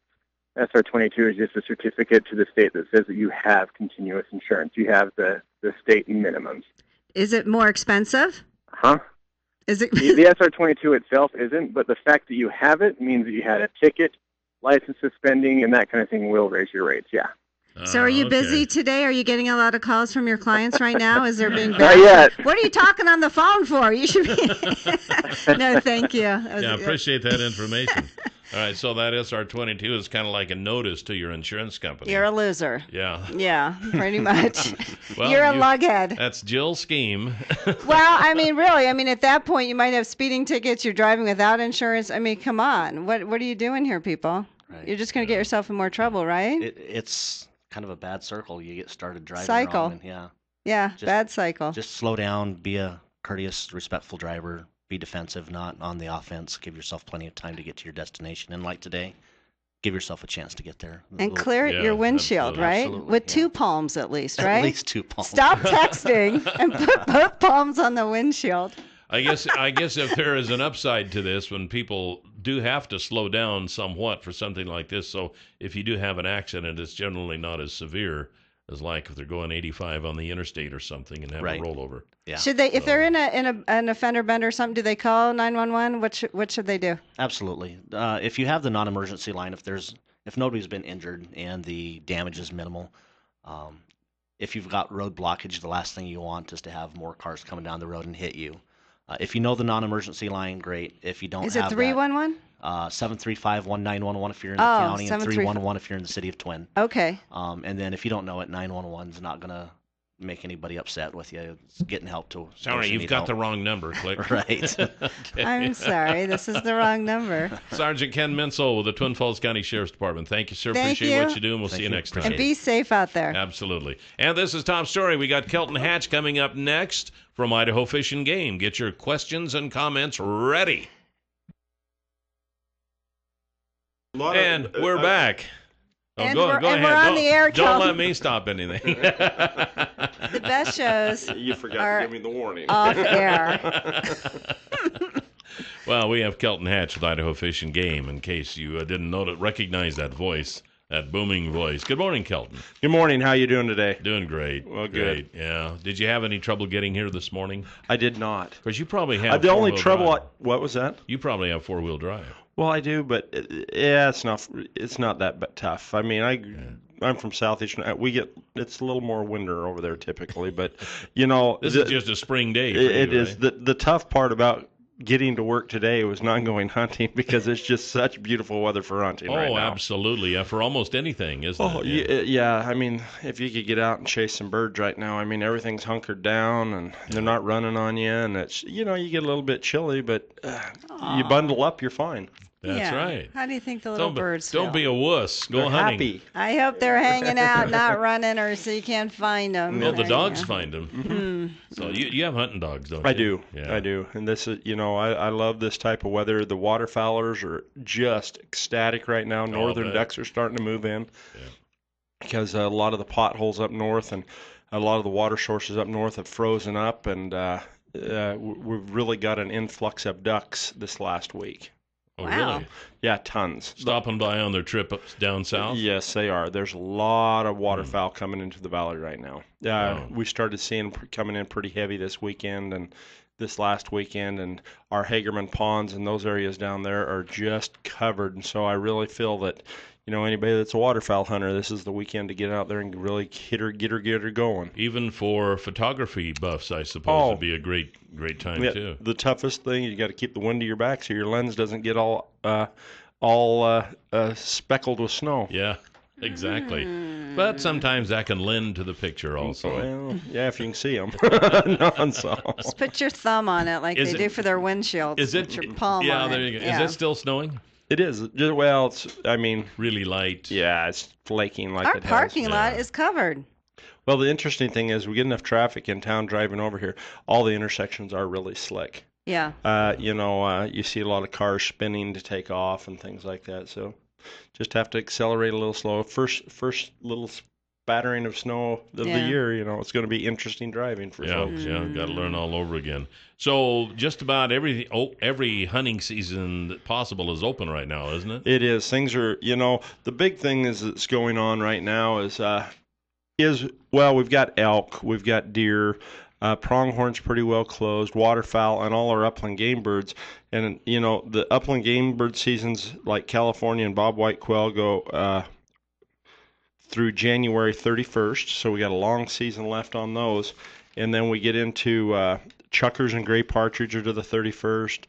SR22 is just a certificate to the state that says that you have continuous insurance. You have the state minimums. Is it more expensive? Huh? Is it? The SR22 itself isn't, but the fact that you have it means that you had a ticket, license suspending, and that kind of thing will raise your rates, yeah. So are you busy today? Are you getting a lot of calls from your clients right now? Is there being Not yet. What are you talking on the phone for? You should be. No, thank you. Yeah, appreciate that information. All right, so that SR22 is kind of like a notice to your insurance company. You're a loser. Yeah. Yeah, pretty much. Well, you're a lughead. That's Jill's scheme. Well, really, at that point, you might have speeding tickets. You're driving without insurance. come on. What are you doing here, people? Right. You're just going to get yourself in more trouble, right? It's kind of a bad circle. You get started driving cycle. wrong. And, yeah, bad cycle. Just slow down, be a courteous, respectful driver, be defensive, not on the offense. Give yourself plenty of time to get to your destination. And like today, give yourself a chance to get there. And clear your windshield, right? Absolutely, with 2 palms at least, right? At least 2 palms. Stop texting and put both palms on the windshield. I guess if there is an upside to this, when people do have to slow down somewhat for something like this, so if you do have an accident, it's generally not as severe as like if they're going 85 on the interstate or something and have a rollover. Yeah. Should they, if they're in an offender bender or something, do they call 911? What should they do? Absolutely. If you have the non-emergency line, if nobody's been injured and the damage is minimal, if you've got road blockage, the last thing you want is to have more cars coming down the road and hit you. If you know the non-emergency line, great. If you don't is have it 311? 735-1911 if you're in the county, and 311 if you're in the city of Twin. Okay. And then if you don't know it, 911 is not going to make anybody upset with you. It's getting help to. Sorry, you've got the wrong number. Click. Right. Okay. I'm sorry. This is the wrong number. Sergeant Ken Minsel with the Twin Falls County Sheriff's Department. Thank you, sir. Thank Appreciate you. what you do, and we'll see you next time. And be safe out there. Absolutely. And this is Top Story. We got Kelton Hatch coming up next from Idaho Fish and Game. Get your questions and comments ready. And we're back. And go we're ahead. on the air, Don't let me stop anything. The best shows You forgot to give me the warning. off air. Well, we have Kelton Hatch with Idaho Fish and Game. In case you didn't recognize that voice, That booming voice. Good morning, Kelton. Good morning. How you doing today? Doing great. Well, great. Yeah. Did you have any trouble getting here this morning? I did not. Because you probably have the only four-wheel trouble. drive. What was that? You probably have four-wheel drive. Well, I do, but yeah, it's not that tough. I mean, I'm from Southeastern. It's a little more winter over there typically, but this is just a spring day. It is the tough part about getting to work today was not going hunting because it's just such beautiful weather for hunting right now. Oh, absolutely. Yeah, for almost anything, isn't it? Yeah. I mean, if you could get out and chase some birds right now, I mean, everything's hunkered down and they're not running on you, and it's you get a little bit chilly, but you bundle up, you're fine. That's right. How do you think the little birds feel? Don't be a wuss. Go hunting. Happy. I hope they're hanging out, not running, or so you can't find them. Well, the dogs find them. Mm-hmm. So you have hunting dogs, don't you? I do. Yeah. I do. And this is, I love this type of weather. The waterfowlers are just ecstatic right now. Northern ducks are starting to move in because a lot of the potholes up north and a lot of the water sources up north have frozen up, and we've really got an influx of ducks this last week. Oh, really? Yeah, tons. Stopping by on their trip down south? Yes, they are. There's a lot of waterfowl coming into the valley right now. We started seeing them coming in pretty heavy this weekend and this last weekend, and our Hagerman ponds and those areas down there are just covered. And so I really feel that, anybody that's a waterfowl hunter, this is the weekend to get out there and really get her going. Even for photography buffs, I suppose, would be a great time too. The toughest thing, you got to keep the wind to your back so your lens doesn't get all speckled with snow. Yeah, exactly. But sometimes that can lend to the picture also. Well, yeah, if you can see them. Just put your thumb on it like they do for their windshields. Put your palm on there it. you go. Is it still snowing? It is. Well, really light. Yeah, it's flaking like Our it has. Our parking lot is covered. Well, the interesting thing is we get enough traffic in town driving over here. All the intersections are really slick. Yeah. You see a lot of cars spinning to take off and things like that. So just have to accelerate a little slow. First little spattering of snow of the year, it's going to be interesting driving for folks. Yeah, got to learn all over again. So just about every hunting season possible is open right now, isn't it? It is. Things are, the big thing that's going on right now is we've got elk, we've got deer, pronghorn's pretty well closed, waterfowl, and all our upland game birds. And, the upland game bird seasons like California and bobwhite quail go through January 31st, so we got a long season left on those. And then we get into chuckers and gray partridge are to the 31st.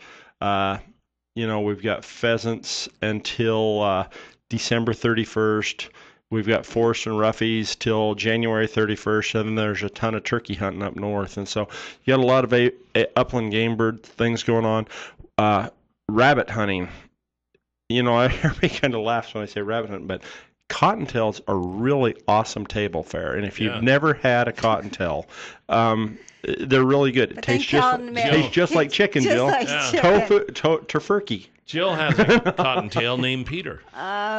We've got pheasants until December 31st. We've got forest and roughies till January 31st, and then there's a ton of turkey hunting up north. And so you got a lot of upland game bird things going on. Rabbit hunting. Everybody kind of laughs when I say rabbit hunting, but cottontails are really awesome table fare, and if you've never had a cottontail, they're really good. It tastes just like chicken, Jill. Tofurkey. Jill has a cottontail named Peter.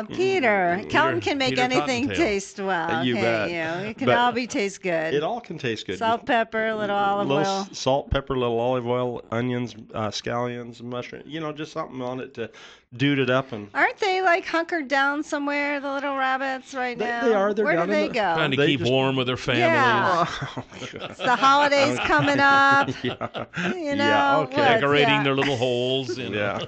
Peter. Kelton can make Peter anything Cottontail. taste well. You bet. It can all taste good. It all can taste good. Salt, pepper, little olive oil. Salt, pepper, little olive oil, onions, scallions, mushrooms. Just something on it to dude it up. And aren't they hunkered down somewhere, the little rabbits right now? They are. They're Where down do they go? Trying to keep warm with their families. Yeah. It's the holidays coming up. Okay. Decorating their little holes. Yeah.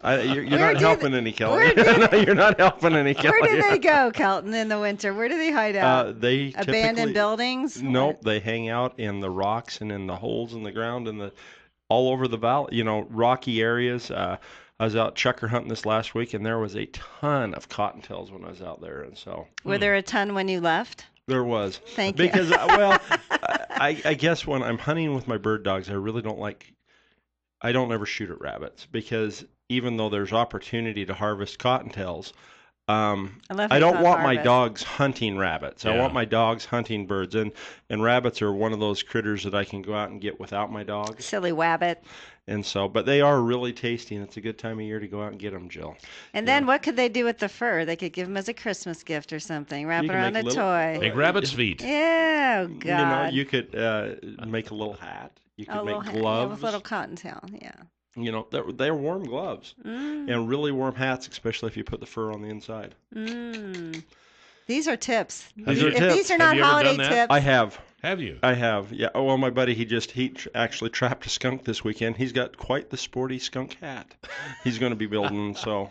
You're not helping any, Kelly. You're not helping any, Kelly. Where do they go, Kelton, in the winter? Where do they hide out? They abandoned buildings? Nope. They hang out in the rocks and in the holes in the ground and all over the valley. Rocky areas. I was out chucker hunting this last week, and there was a ton of cottontails when I was out there, and so. Were there a ton when you left? There was. Thank you. Because, I guess when I'm hunting with my bird dogs, I really don't I don't ever shoot at rabbits because even though there's opportunity to harvest cottontails, I don't want my dogs hunting rabbits. I want my dogs hunting birds, and rabbits are one of those critters that I can go out and get without my dogs. Silly wabbit. And so, but they are really tasty, and it's a good time of year to go out and get them, Jill. And then what could they do with the fur? They could give them as a Christmas gift or something. Wrap it around a toy. Make rabbit's feet. Yeah, oh God. You could make a little hat. You could make gloves. Yeah, with little cottontail, yeah. You know, they're warm gloves and really warm hats, especially if you put the fur on the inside. These are tips. These are if tips. these are not holiday tips. I have. Have you? I have. Yeah. Oh, well, my buddy, he actually trapped a skunk this weekend. He's got quite the sporty skunk hat. He's going to be building. So.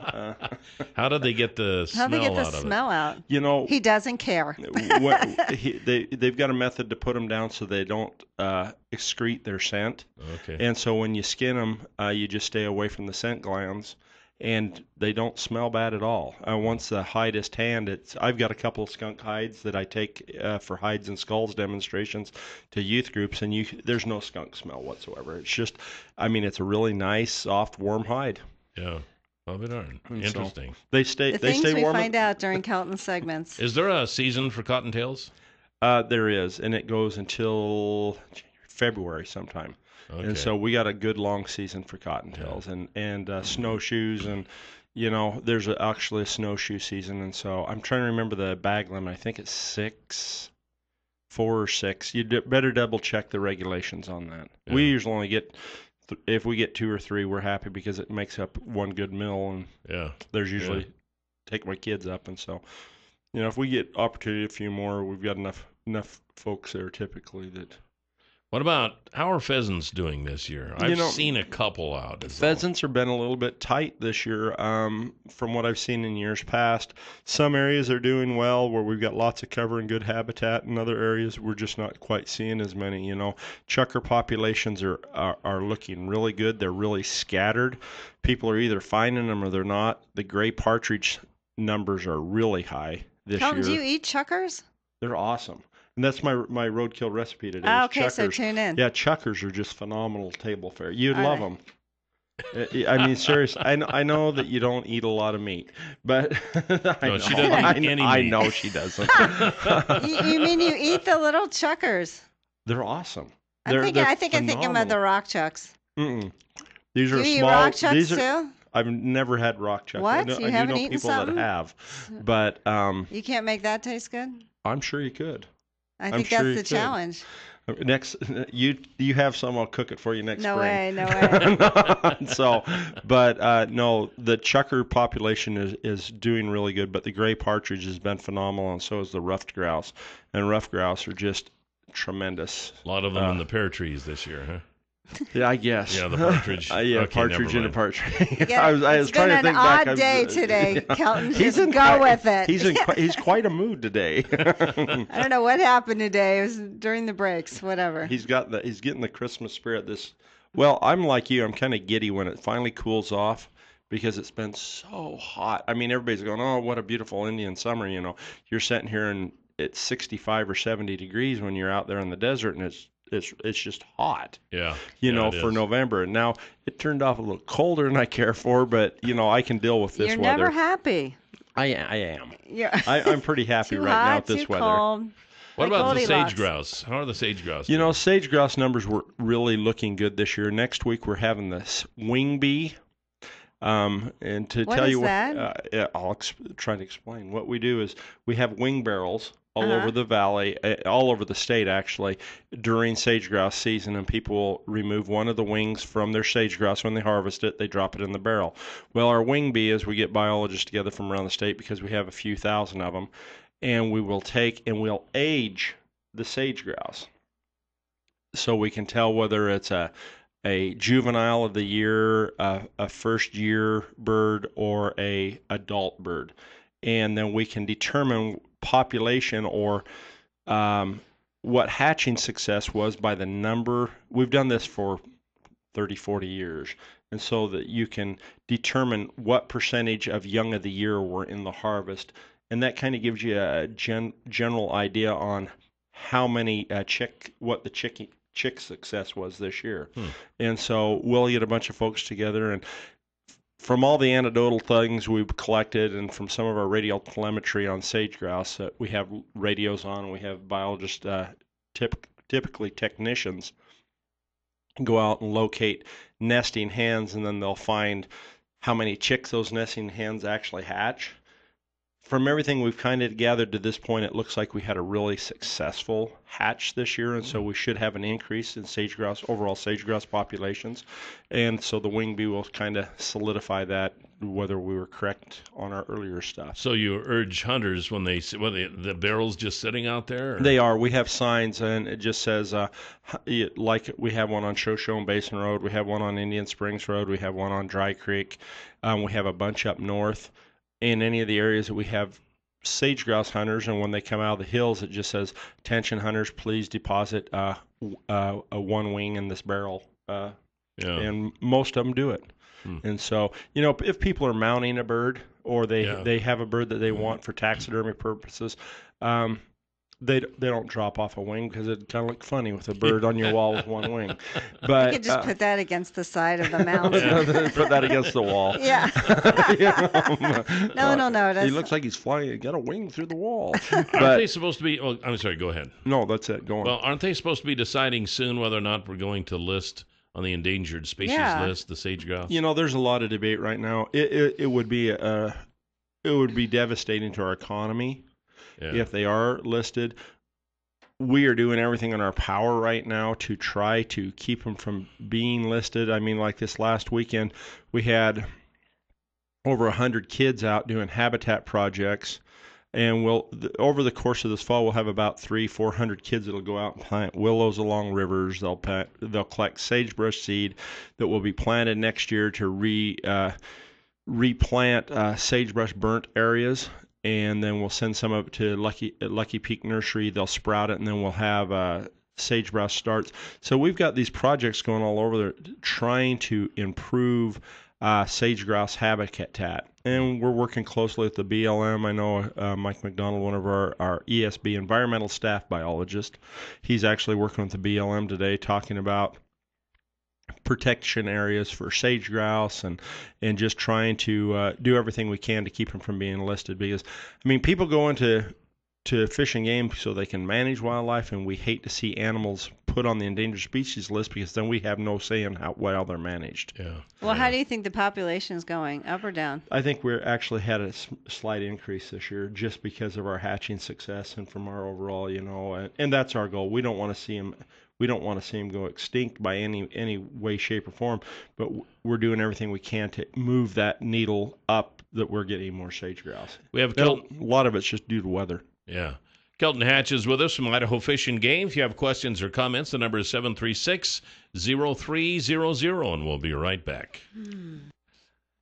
How did they get the smell out? You know, he doesn't care. They've got a method to put them down so they don't excrete their scent. Okay. And so when you skin them, you just stay away from the scent glands. And they don't smell bad at all. Once the hide is tanned, I've got a couple of skunk hides that I take for hides and skulls demonstrations to youth groups, and there's no skunk smell whatsoever. It's just, it's a really nice, soft, warm hide. Yeah, I'll be darned. Interesting. So they stay we warm. Find out during Kelton segments. Is there a season for cottontails? There is, and it goes until February sometime. Okay. And so we got a good long season for cottontails and snowshoes, and there's actually a snowshoe season. And so I'm trying to remember the bag limit. I think it's 4 or 6. You better double check the regulations on that. Yeah. We usually only get if we get 2 or 3, we're happy because it makes up one good meal, and there's usually take my kids up, and so if we get opportunity a few more, we've got enough folks there typically that. What about, how are pheasants doing this year? I've seen a couple out. Pheasants have been a little bit tight this year from what I've seen in years past. Some areas are doing well where we've got lots of cover and good habitat. In other areas, we're just not quite seeing as many. Chukar populations are looking really good. They're really scattered. People are either finding them or they're not. The gray partridge numbers are really high this year. Do you eat chukars? They're awesome. And that's my roadkill recipe today. Okay, chukars. So tune in. Yeah, chukars are just phenomenal table fare. You'd love them. Seriously, I know that you don't eat a lot of meat, but she doesn't eat any meat. I know she doesn't. You mean you eat the little chukars? They're awesome. I think I'm thinking of the rock chucks. Mm-mm. These are you small. Eat rock chucks too? I've never had rock chucks. What? I haven't do know eaten people something? that have, but you can't make that taste good? I'm sure you could. I think that's the challenge. Next, you have some. I'll cook it for you next spring. No way. So, but no, the chukar population is doing really good. But the gray partridge has been phenomenal, and so is the ruffed grouse. And ruffed grouse are just tremendous. A lot of them in the pear trees this year, huh? Yeah, I guess. Yeah, the partridge. Partridge and a partridge. Yeah, I was trying to think back. It's been an odd day today, Kelton. Just go with it. He's quite a mood today. I don't know what happened today. It was during the breaks, whatever. He's getting the Christmas spirit. Well, I'm like you. I'm kind of giddy when it finally cools off because it's been so hot. Everybody's going, "Oh, what a beautiful Indian summer!" You're sitting here and it's 65 or 70 degrees when you're out there in the desert, and it's just hot. Yeah. For November. And now it turned off a little colder than I care for, but I can deal with this weather. You're never happy. I am. Yeah. I'm pretty happy right now with this too weather. Cold. What about the sage grouse? How are the sage grouse? Sage grouse numbers were really looking good this year. Next week we're having this wing bee. And to tell you what, I'll try to explain. What we do is we have wing barrels all over the valley, all over the state actually, during sage grouse season, and people will remove one of the wings from their sage grouse when they harvest it. They drop it in the barrel. Well, our wing bee is we get biologists together from around the state because we have a few thousand of them, and we will take and we'll age the sage grouse so we can tell whether it's a juvenile of the year, a first year bird, or a adult bird, and then we can determine population or what hatching success was by the number. We've done this for 30-40 years, and so that you can determine what percentage of young of the year were in the harvest, and that kind of gives you a general idea on how many what the chick success was this year. And so we'll get a bunch of folks together, and from all the anecdotal things we've collected and from some of our radio telemetry on sage grouse, we have radios on, and we have biologists, typically technicians, go out and locate nesting hens, and then they'll find how many chicks those nesting hens actually hatch from everything we've kind of gathered to this point, it looks like we had a really successful hatch this year, and so we should have an increase in sage-grouse, overall sage-grouse populations. And so the wing bee will kind of solidify that, whether we were correct on our earlier stuff. So you urge hunters when the barrel's just sitting out there? Or? They are. We have signs, and it just says, like we have one on Shoshone Basin Road, we have one on Indian Springs Road, we have one on Dry Creek, we have a bunch up north. In any of the areas that we have sage-grouse hunters, and when they come out of the hills, it just says, "Attention hunters, please deposit a one wing in this barrel." And most of them do it. And so, if people are mounting a bird or they have a bird that they want for taxidermy purposes, they don't drop off a wing because it kind of look funny with a bird on your wall with one wing. But you could just put that against the side of the mount. Put that against the wall. Yeah. No. He looks like he's flying. He got a wing through the wall. Aren't they supposed to be? Oh, I'm sorry. Go ahead. No, that's it. Go on. Well, aren't they supposed to be deciding soon whether or not we're going to list on the endangered species list the sage-grouse? There's a lot of debate right now. It would be devastating to our economy. Yeah. If they are listed. We are doing everything in our power right now to try to keep them from being listed. I mean, like this last weekend, we had over 100 kids out doing habitat projects, and over the course of this fall, we'll have about 300-400 kids that'll go out and plant willows along rivers. They'll collect sagebrush seed that will be planted next year to replant sagebrush burnt areas. And then we'll send some of it to Lucky Peak Nursery. They'll sprout it, and then we'll have sagebrush starts. So we've got these projects going all over there trying to improve sage-grouse habitat. And we're working closely with the BLM. I know Mike McDonald, one of our ESB environmental staff biologist, he's actually working with the BLM today talking about protection areas for sage grouse and just trying to do everything we can to keep them from being listed, because people go into Fish and Game so they can manage wildlife, and we hate to see animals put on the endangered species list because then we have no say in how well they're managed. Well, how do you think the population is going, up or down? I think we're actually had a slight increase this year just because of our hatching success and from our overall, and that's our goal. We don't want to see them. We don't want to see them go extinct by any way, shape, or form, but we're doing everything we can to move that needle up that we're getting more sage grouse. We have a lot of it's just due to weather. Yeah. Kelton Hatch is with us from Idaho Fish and Game. If you have questions or comments, the number is 736-0300, and we'll be right back.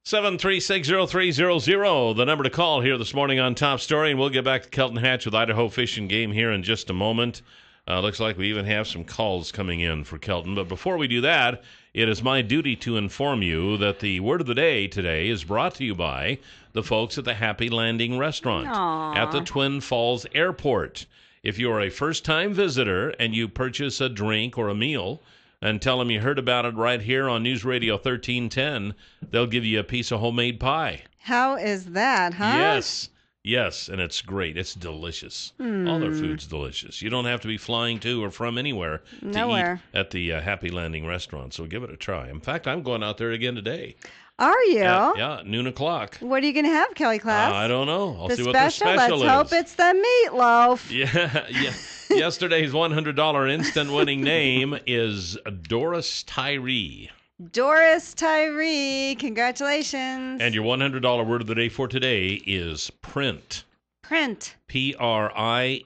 736-0300, the number to call here this morning on Top Story, and we'll get back to Kelton Hatch with Idaho Fish and Game here in just a moment. Looks like we even have some calls coming in for Kelton. But before we do that, it is my duty to inform you that the word of the day today is brought to you by the folks at the Happy Landing Restaurant at the Twin Falls Airport. If you're a first-time visitor and you purchase a drink or a meal and tell them you heard about it right here on News Radio 1310, they'll give you a piece of homemade pie. How is that, huh? Yes, and it's great. It's delicious. All their food's delicious. You don't have to be flying to or from anywhere to eat at the Happy Landing Restaurant, so give it a try. In fact, I'm going out there again today. Are you? Noon o'clock. What are you going to have, Kelly Class? I don't know. I'll see what the special is. Let's hope it's the meatloaf. Yeah. Yesterday's $100 instant winning name is Doris Tyree. Doris Tyree, congratulations. And your $100 word of the day for today is print. Print. P-R-I-N-T.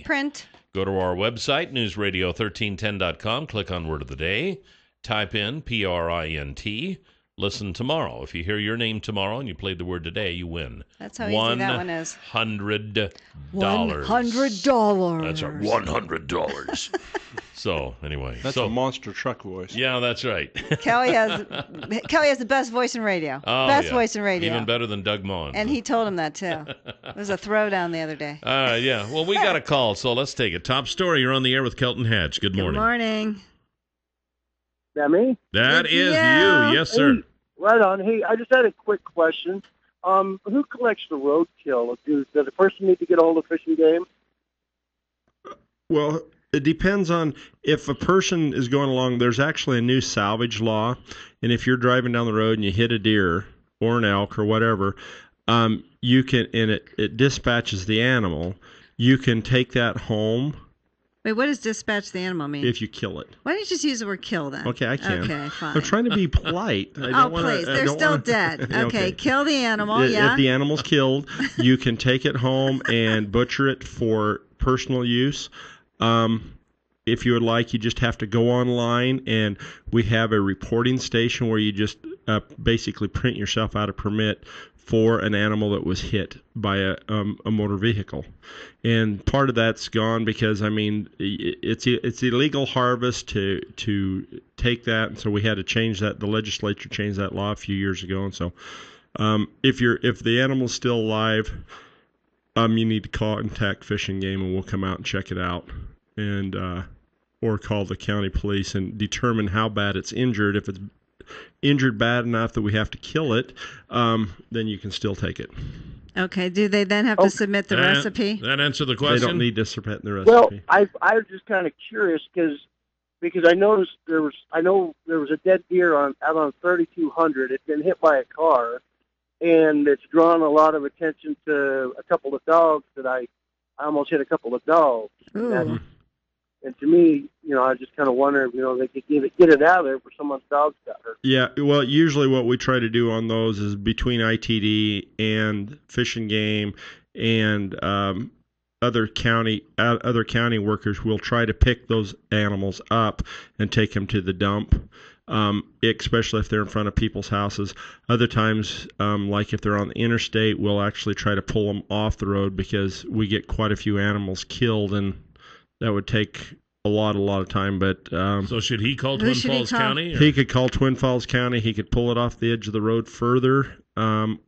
Print. Go to our website, newsradio1310.com, click on word of the day, type in P-R-I-N-T. Listen tomorrow. If you hear your name tomorrow and you played the word today, you win. That's how easy that one is. $100. $100. That's our $100. So, anyway. That's a monster truck voice. Yeah, that's right. Kelly has the best voice in radio. Voice in radio. Even better than Doug Maughan. And he told him that, too. It was a throwdown the other day. Yeah. Well, we got a call, so let's take it. Top story. You're on the air with Kelton Hatch. Good morning. Good morning. That me? That is you. Yes, sir. Hey, right on. Hey, I just had a quick question. Who collects the roadkill? Does a person need to get a hold of Fish and Game? Well, it depends on if a person is going along. There's actually a new salvage law, and if you're driving down the road and you hit a deer or an elk or whatever, you can, and it dispatches the animal. You can take that home. Wait, what does dispatch the animal mean? If you kill it. Why don't you just use the word kill then? Okay, I can. Okay, fine. I'm trying to be polite. Please. They're still dead. Okay, kill the animal, yeah. If the animal's killed, you can take it home and butcher it for personal use. If you would like, you just have to go online, and we have a reporting station where you just basically print yourself out a permit for an animal that was hit by a motor vehicle. And part of that's gone because, I mean, it's illegal harvest to take that, and so we had to change that. The legislature changed that law a few years ago, and so if the animal's still alive, you need to contact Fish and Game, and we'll come out and check it out, and or call the county police and determine how bad it's injured. If it's injured bad enough that we have to kill it, then you can still take it. Okay. Do they then have to submit the recipe? That answer the question? They don't need to submit the recipe. Well, I was just kind of curious because I noticed there was a dead deer out on 3200. It'd been hit by a car, and it's drawn a lot of attention to a couple of dogs that I almost hit a couple of dogs. And to me, I just kind of wonder if, they could get it out of there before someone's dog's got hurt. Yeah, well, usually what we try to do on those is between ITD and Fish and Game and other county workers, we'll try to pick those animals up and take them to the dump, especially if they're in front of people's houses. Other times, like if they're on the interstate, we'll actually try to pull them off the road because we get quite a few animals killed, and that would take a lot of time. But so should he call Twin Falls County? He could call Twin Falls County. He could pull it off the edge of the road further,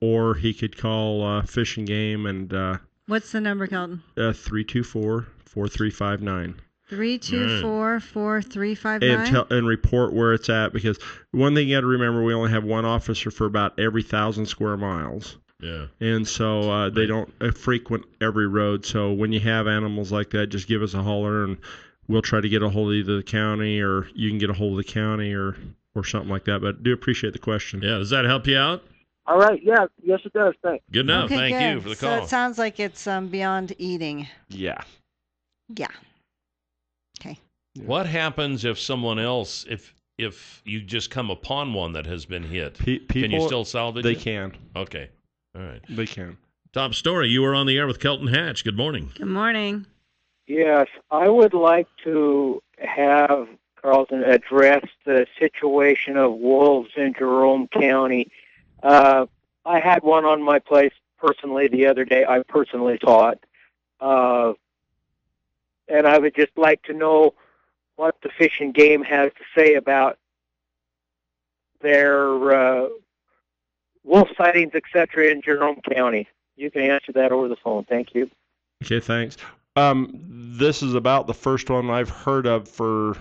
or he could call Fish and Game. And what's the number, Kelton? 324-4359. 324-4359. And report where it's at, because one thing you got to remember, we only have one officer for about every 1,000 square miles. Yeah. And so they don't frequent every road. So when you have animals like that, just give us a holler, and we'll try to get a hold of either the county, or you can get a hold of the county, or something like that. But do appreciate the question. Yeah. Does that help you out? All right. Yeah. Yes, it does. Thanks. Good enough. Okay, Thank good. you for the call. So it sounds like it's beyond eating. Yeah. Yeah. Okay. What happens if someone else, if you just come upon one that has been hit? Can you still salvage They it? can. Okay. All right. They can. Top story. You were on the air with Kelton Hatch. Good morning. Good morning. Yes, I would like to have Carlton address the situation of wolves in Jerome County. I had one on my place personally the other day. I personally saw it. And I would just like to know what the Fish and Game has to say about their wolf sightings, etc., in Jerome County. You can answer that over the phone. Thank you. Okay, thanks. This is about the first one I've heard of for a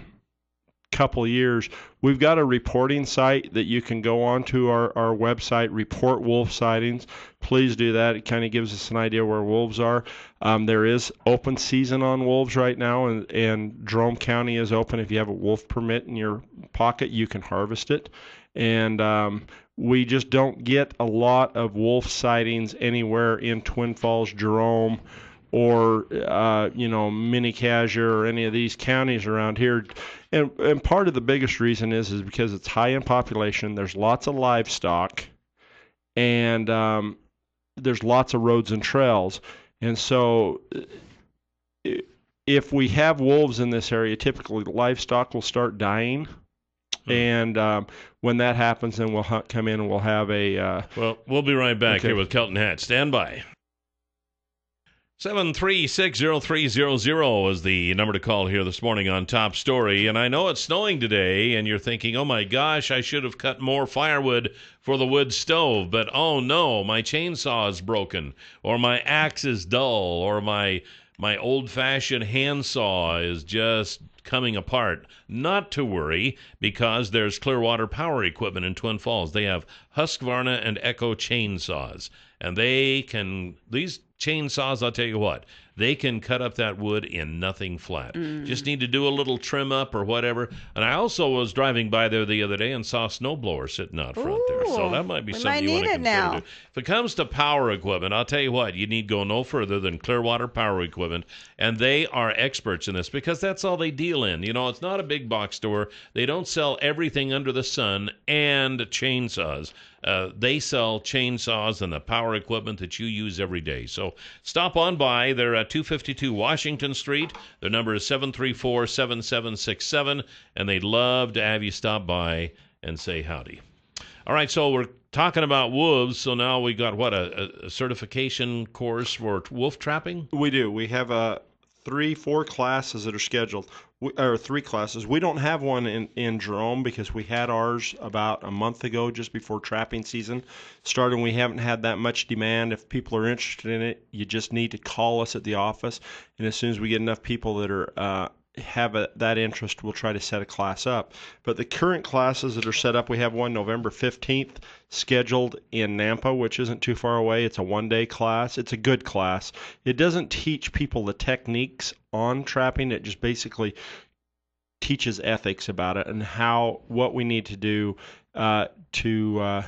couple of years. We've got a reporting site that you can go on to our website, Report Wolf Sightings. Please do that. It kind of gives us an idea where wolves are. There is open season on wolves right now, and Jerome County is open. If you have a wolf permit in your pocket, you can harvest it. And we just don't get a lot of wolf sightings anywhere in Twin Falls, Jerome, or Mini-Cassia or any of these counties around here. And part of the biggest reason is because it's high in population. There's lots of livestock, and there's lots of roads and trails. And so if we have wolves in this area, typically livestock will start dying. And when that happens, then we'll come in and we'll have a... well, we'll be right back okay. here with Kelton Hatch. Stand by. 7360300 is the number to call here this morning on Top Story. And I know it's snowing today, and you're thinking, oh my gosh, I should have cut more firewood for the wood stove. But oh no, my chainsaw is broken, or my axe is dull, or my old-fashioned handsaw is just coming apart. Not to worry, because there's Clearwater Power Equipment in Twin Falls. They have Husqvarna and Echo chainsaws. And these chainsaws, I'll tell you what, they can cut up that wood in nothing flat. Just need to do a little trim up or whatever. And I also was driving by there the other day and saw a snowblower sitting out front there. So that might be something you want to consider doing. If it comes to power equipment, I'll tell you what, you need go no further than Clearwater Power Equipment. And they are experts in this because that's all they deal in. You know, it's not a big box store. They don't sell everything under the sun and chainsaws. They sell chainsaws and the power equipment that you use every day. So stop on by. They're at 252 Washington Street. Their number is 734-7767, and they'd love to have you stop by and say howdy. All right, so we're talking about wolves. So now we got, a certification course for wolf trapping? We do. We have 3-4 classes that are scheduled, or 3 classes. We don't have one in Jerome because we had ours about a month ago, just before trapping season started. We haven't had that much demand. If people are interested in it, you just need to call us at the office, and as soon as we get enough people that are that interest, we'll try to set a class up. But the current classes that are set up, we have one November 15th scheduled in Nampa, which isn't too far away. It's a 1-day class. It's a good class. It doesn't teach people the techniques on trapping. It just basically teaches ethics about it and what we need to do to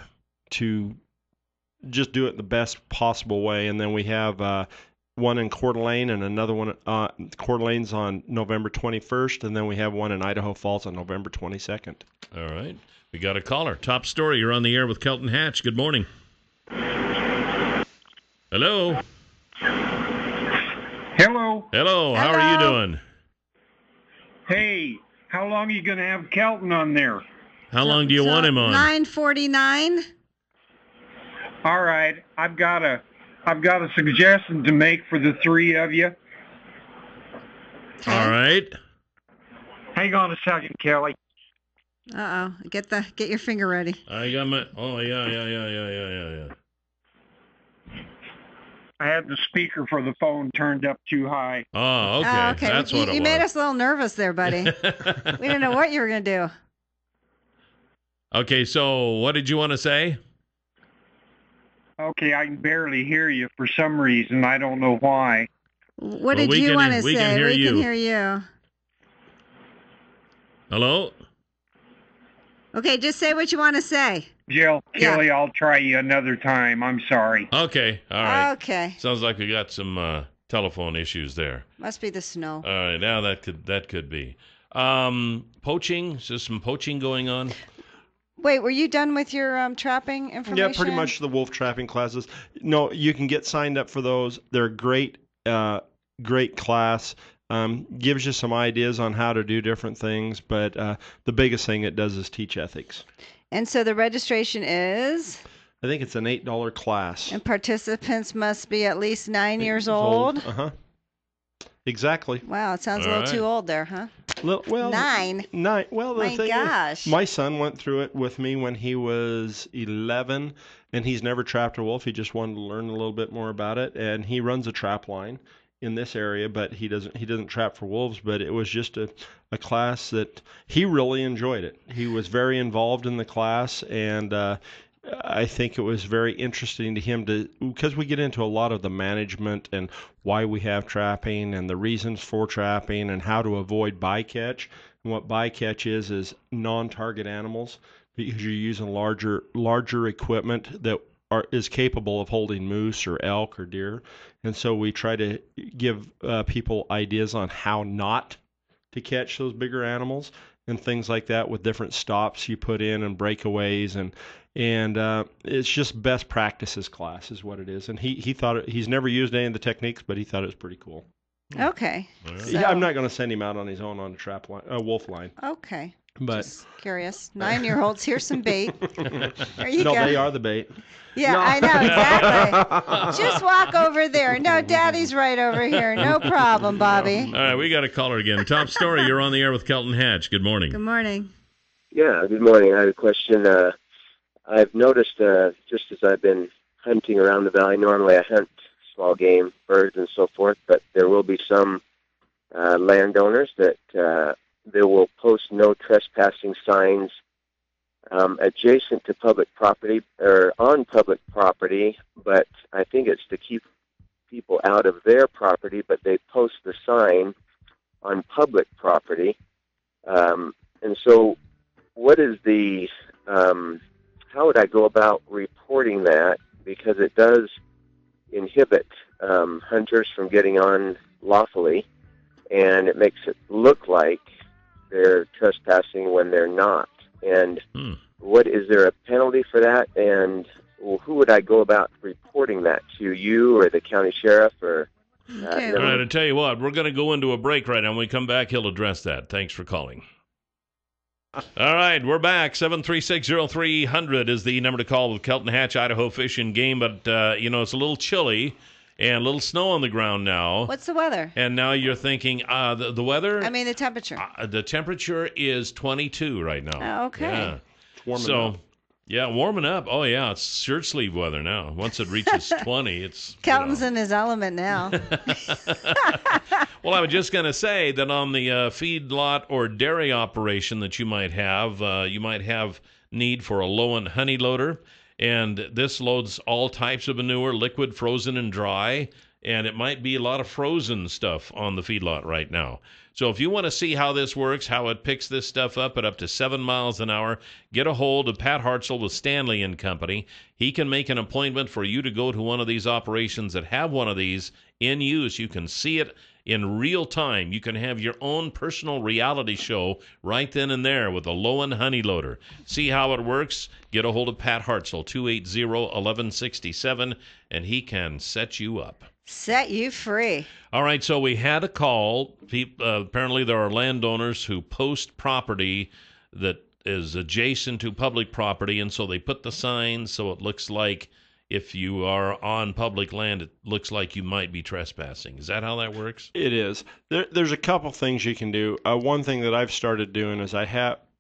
just do it the best possible way. And then we have one in Coeur d'Alene and another one. Coeur d'Alene's on November 21st, and then we have one in Idaho Falls on November 22nd. All right. We got a caller. Top story. You're on the air with Kelton Hatch. Good morning. Hello. Hello. Hello. How are you doing? Hey, how long are you going to have Kelton on there? How long do you want him on? 9:49. All right. I've got a suggestion to make for the 3 of you. All right. Hang on a second, Kelly. Get your finger ready. I got my. Oh yeah. I had the speaker for the phone turned up too high. Oh, okay. Okay. That's what it was. You made us a little nervous there, buddy. We didn't know what you were going to do. Okay, so what did you want to say? Okay, I can barely hear you for some reason. I don't know why. What did you want to say? We can hear you. Hello? Okay, just say what you want to say. Jill, Kelly, I'll try you another time. I'm sorry. Okay, all right. Okay. Sounds like we got some telephone issues there. Must be the snow. All right, now that could be. Poaching? Is there some poaching going on? Wait, were you done with your trapping information? Yeah, pretty much the wolf trapping classes. No, you can get signed up for those. They're a great class. Gives you some ideas on how to do different things, but the biggest thing it does is teach ethics. And so the registration is? I think it's an $8 class. And participants must be at least 9 years old? Uh-huh. Exactly. Wow, it sounds a little too old there, huh? Well, 9. Well, the My thing gosh. is, my son went through it with me when he was 11, and he's never trapped a wolf. He just wanted to learn a little bit more about it, and he runs a trap line in this area, but he doesn't trap for wolves. But it was just a class that he really enjoyed it. He was very involved in the class, and I think it was very interesting to him because we get into a lot of the management and why we have trapping and the reasons for trapping and how to avoid bycatch. And what bycatch is non-target animals, because you're using larger equipment that is capable of holding moose or elk or deer. And so we try to give people ideas on how not to catch those bigger animals and things like that with different stops you put in and breakaways and it's just best practices class is what it is. And he thought he's never used any of the techniques, but he thought it was pretty cool. Okay. So, I'm not going to send him out on his own on a wolf line. Okay. But just curious. 9-year-olds, here's some bait. There you go. They are the bait. Yeah, no. I know, exactly. Just walk over there. No, Daddy's right over here. No problem, Bobby. All right, we got a caller again. Top story, you're on the air with Kelton Hatch. Good morning. Good morning. Yeah, good morning. I have a question. I've noticed, just as I've been hunting around the valley, normally I hunt small game, birds and so forth, but there will be some landowners that they will post no trespassing signs adjacent to public property or on public property, but I think it's to keep people out of their property, but they post the sign on public property. And so what is the, how would I go about reporting that? Because it does inhibit hunters from getting on lawfully, and it makes it look like they're trespassing when they're not. And what is there a penalty for that? And who would I go about reporting that to? You or the county sheriff? Or All right, I tell you what, we're going to go into a break right now. When we come back, he'll address that. Thanks for calling. All right, we're back. 736-0300 is the number to call with Kelton Hatch Idaho Fish and Game. But, it's a little chilly and a little snow on the ground now. What's the weather? And now you're thinking, the weather? I mean, the temperature. The temperature is 22 right now. Oh, okay. Yeah. It's warming up. Yeah, warming up. Oh, yeah, it's shirt sleeve weather now. Once it reaches 20, it's... Kelton's in his element now. Well, I was just going to say that on the feedlot or dairy operation that you might have need for a Lowen honey loader, and this loads all types of manure, liquid, frozen, and dry, and it might be a lot of frozen stuff on the feedlot right now. So if you want to see how this works, how it picks this stuff up at up to 7 miles an hour, get a hold of Pat Hartzell with Stanley & Company. He can make an appointment for you to go to one of these operations that have one of these in use. You can see it in real time. You can have your own personal reality show right then and there with a Lowen honey loader. See how it works? Get a hold of Pat Hartzell, 280-1167, and he can set you up. Set you free. All right, so we had a call. Apparently there are landowners who post property that is adjacent to public property, and so they put the signs so it looks like if you are on public land, it looks like you might be trespassing. Is that how that works? It is. There's a couple things you can do. One thing that I've started doing is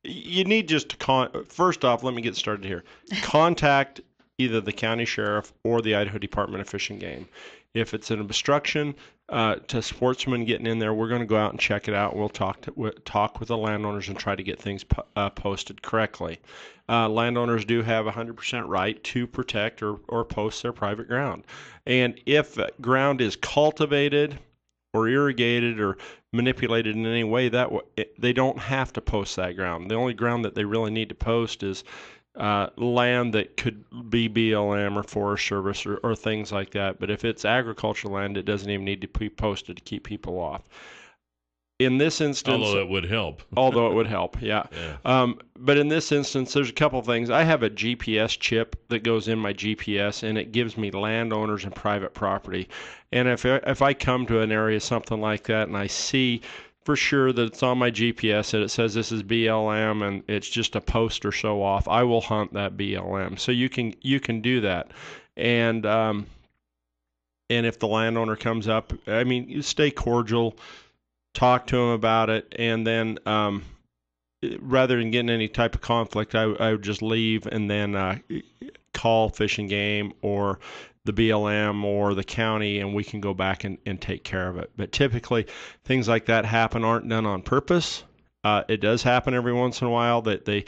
you need just to first off, let me get started here. Contact either the county sheriff or the Idaho Department of Fish and Game. If it's an obstruction to sportsmen getting in there, we're going to go out and check it out. We'll talk with the landowners and try to get things posted correctly. Landowners do have 100% right to protect or post their private ground. And if ground is cultivated or irrigated or manipulated in any way, they don't have to post that ground. The only ground that they really need to post is land that could be BLM or Forest Service or things like that. But if it's agricultural land, it doesn't even need to be posted to keep people off. In this instance... Although it would help. Yeah. But in this instance, there's a couple things. I have a GPS chip that goes in my GPS, and it gives me landowners and private property. And if I come to an area, something like that, and I see for sure that it's on my GPS and it says this is BLM and it's just a post or so off, I will hunt that BLM. So you can do that. And if the landowner comes up, I mean, you stay cordial, talk to him about it, and then rather than getting any type of conflict, I would just leave and then call Fish and Game or the BLM or the county, and we can go back and take care of it. But typically, things like that aren't done on purpose. It does happen every once in a while that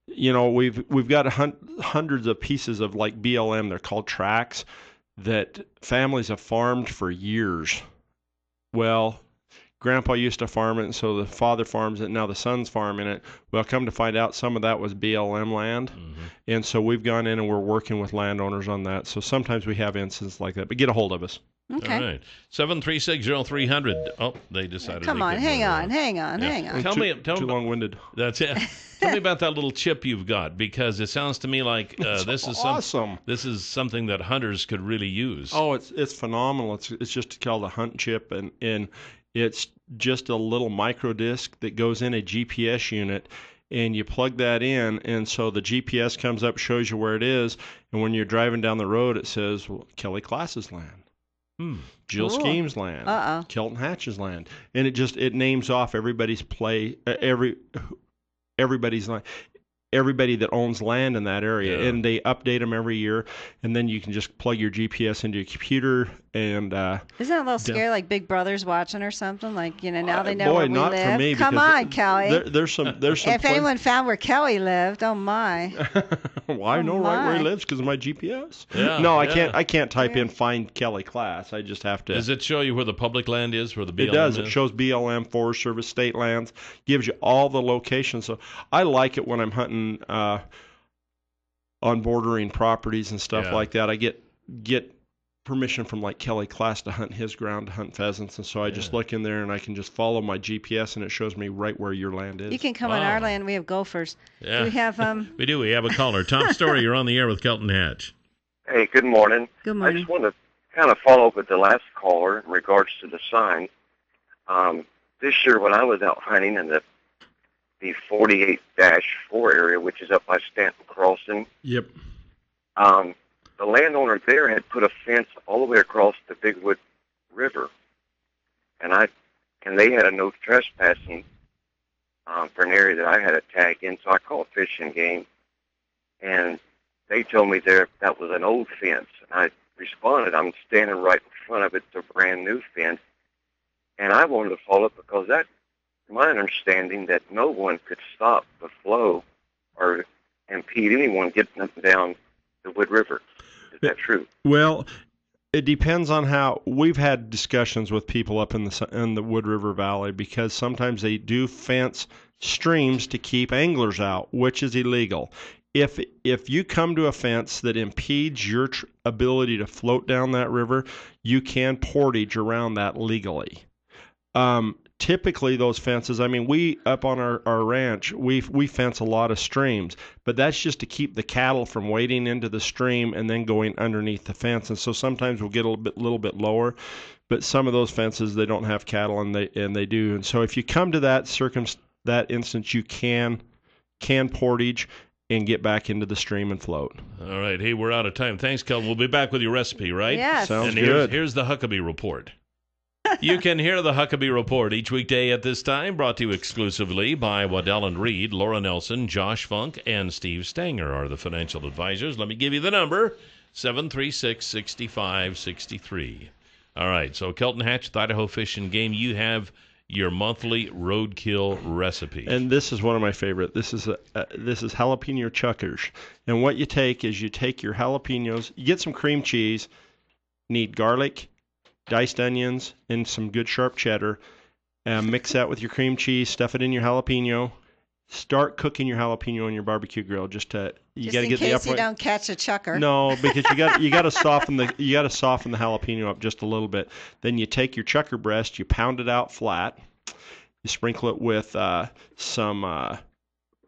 we've got hundreds of pieces of like BLM. They're called tracts that families have farmed for years. Well, Grandpa used to farm it, and so the father farms it, and now the son's farming it. Well, come to find out, some of that was BLM land, and so we've gone in and we're working with landowners on that. So sometimes we have instances like that, but get a hold of us. Okay. All right. 736-0300. Oh, they decided. Come on, hang on. Tell me, too long-winded. That's it. Tell me about that little chip you've got, because it sounds to me like this is awesome. This is something that hunters could really use. Oh, it's phenomenal. It's just called a hunt chip, and it's just a little micro disc that goes in a GPS unit, and you plug that in, and so the GPS comes up, shows you where it is, and when you're driving down the road, it says, well, Kelly Klass's land, Jill Scheme's land, Kelton Hatch's land, and it names off everybody's everybody's land. everybody that owns land in that area, Yeah. and they update them every year, and then you can just plug your GPS into your computer and Isn't that a little scary, like Big Brother's watching or something? Like, now they know boy, where we not live. for me, Come because on, Kelly. there's some If anyone found where Kelly lived, oh my. well, I know right where he my. lives because of my GPS. Yeah, No, yeah. I can't type in find Kelly Class. I just have to. Does it show you where the public land is, where the BLM It does. is? It shows BLM, Forest Service, state lands, gives you all the locations. So I like it when I'm hunting on bordering properties and stuff Yeah. like that. I get permission from like Kelly Class to hunt his ground, to hunt pheasants, and so I just look in there and I can just follow my GPS and it shows me right where your land is. You can come on our land. We have gophers. Yeah. Do we have We do. We have a caller. Top story. You're on the air with Kelton Hatch. Hey, good morning. Good I morning. just want to kind of follow up with the last caller in regards to the sign. This year when I was out hunting in the 48-4 area, which is up by Stanton Crossing, Yep. the landowner there had put a fence all the way across the Bigwood River, and they had a no trespassing for an area that I had a tag in. So I called Fish and Game, and they told me that was an old fence. And I responded, I'm standing right in front of it. It's a brand new fence, and I wanted to follow up because that's my understanding that no one could stop the flow or impede anyone getting up and down the Wood River. Is that true? Well, it depends on how. We've had discussions with people up in the Wood River Valley because sometimes they do fence streams to keep anglers out, which is illegal. If you come to a fence that impedes your ability to float down that river, you can portage around that legally. Typically those fences, I mean, we up on our ranch, we fence a lot of streams, but that's just to keep the cattle from wading into the stream and then going underneath the fence. And so sometimes we'll get a little bit lower, but some of those fences, they don't have cattle and they do. And so if you come to that instance, you can portage and get back into the stream and float. All right. Hey, we're out of time. Thanks, Kelton. We'll be back with your recipe, right? Yes. Sounds and good. Here's the Huckabee Report. You can hear the Huckabee Report each weekday at this time, brought to you exclusively by Waddell & Reed. Laura Nelson, Josh Funk, and Steve Stanger are the financial advisors. Let me give you the number, 736-6563. All right, so Kelton Hatch with Idaho Fish and Game, you have your monthly roadkill recipe. And this is one of my favorite. This is jalapeno chuckers. And what you take is you take your jalapenos, you get some cream cheese, need garlic, diced onions, and some good sharp cheddar. Mix that with your cream cheese, stuff it in your jalapeno. Start cooking your jalapeno on your barbecue grill. Just got to get the in case you don't catch a chucker. No, because you got to soften the jalapeno up just a little bit. Then you take your chucker breast, you pound it out flat. You sprinkle it with some a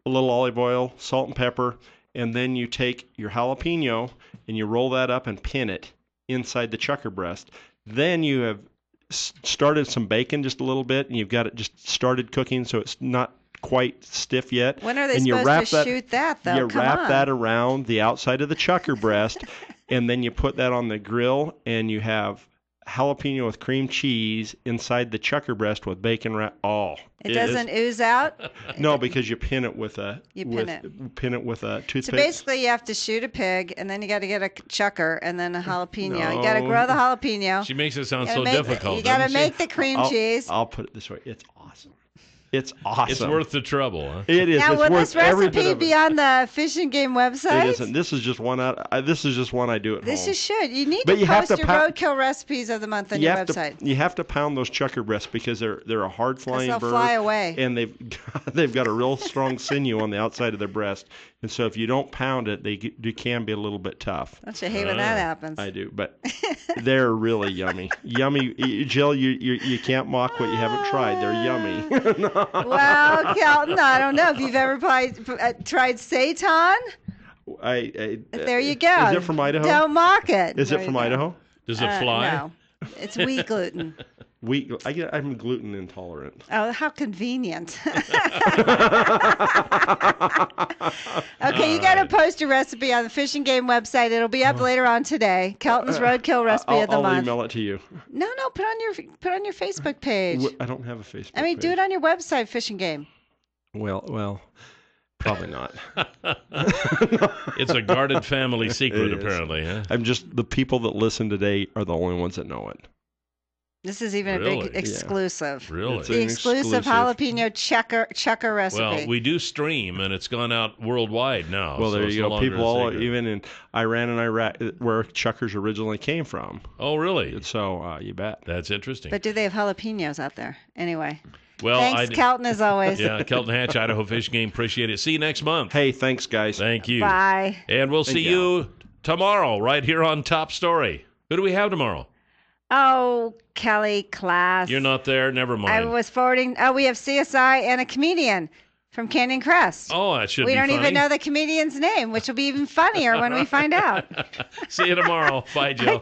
little olive oil, salt and pepper, and then you take your jalapeno and you roll that up and pin it inside the chucker breast. Then you have started some bacon just a little bit, and you've got it just started cooking, so it's not quite stiff yet. When are they and supposed to shoot that, though? You Come wrap on. that around the outside of the chucker breast, and then you put that on the grill, and you have jalapeno with cream cheese inside the chucker breast with bacon wrap. Oh, It doesn't ooze out? No, because you pin it with a pin it with a toothpick. So basically, you have to shoot a pig, and then you got to get a chucker, and then a jalapeno. No. You got to grow the jalapeno. She makes it sound You so gotta make difficult. You got to doesn't she? make the cream cheese. I'll put it this way. It's awesome. It's awesome. It's worth the trouble, huh? It is. Now, it's will worth this every bit recipe of it. be on the Fish and Game website? It isn't. This is just one This is just one I do at This home. is should. You need But to you have post to your pound- roadkill recipes of the month on you your have website. you have to pound those chucker breasts because they're a hard flying they'll bird. fly away. And they've got a real strong sinew on the outside of their breast. And so if you don't pound it, they can be a little bit tough. Don't you hate when that happens? I do, but they're really yummy. Yummy, Jill. You can't mock what you haven't tried. They're yummy. Well, Kelton, I don't know if you've ever tried seitan. There you go. Is it from Idaho? Don't mock it. Is There it you from go. Idaho? Does it fly? No, it's wheat gluten. I'm gluten intolerant. Oh, how convenient. Okay, you got to post your recipe on the Fish and Game website. It'll be up later on today. Kelton's Roadkill Recipe of the I'll Month. email it to you. No, put on your Facebook page. I don't have a Facebook I mean, page. do it on your website, Fish and Game. Well, Probably not. It's a guarded family secret, It is. apparently. Huh? I'm just the people that listen today are the only ones that know it. This is even a Really? big exclusive. Really? It's The an exclusive jalapeno checker recipe. Well, we do stream, and it's gone out worldwide now. Well, so there it's you no go. longer People a all, secret. even in Iran and Iraq, where Chuckers originally came from. Oh, really? So you bet. That's interesting. But do they have jalapenos out there? Anyway. Well, Thanks, Kelton, as always. Yeah, Kelton Hatch, Idaho Fish Game. Appreciate it. See you next month. Hey, thanks, guys. Thank you. Bye. And we'll see you tomorrow right here on Top Story. Who do we have tomorrow? Oh, Kelly class. You're not there. Never mind. I was forwarding. Oh, we have CSI and a comedian from Canyon Crest. Oh, that should we be don't funny. even know the comedian's name, which will be even funnier when we find out. See you tomorrow. Bye, Jill.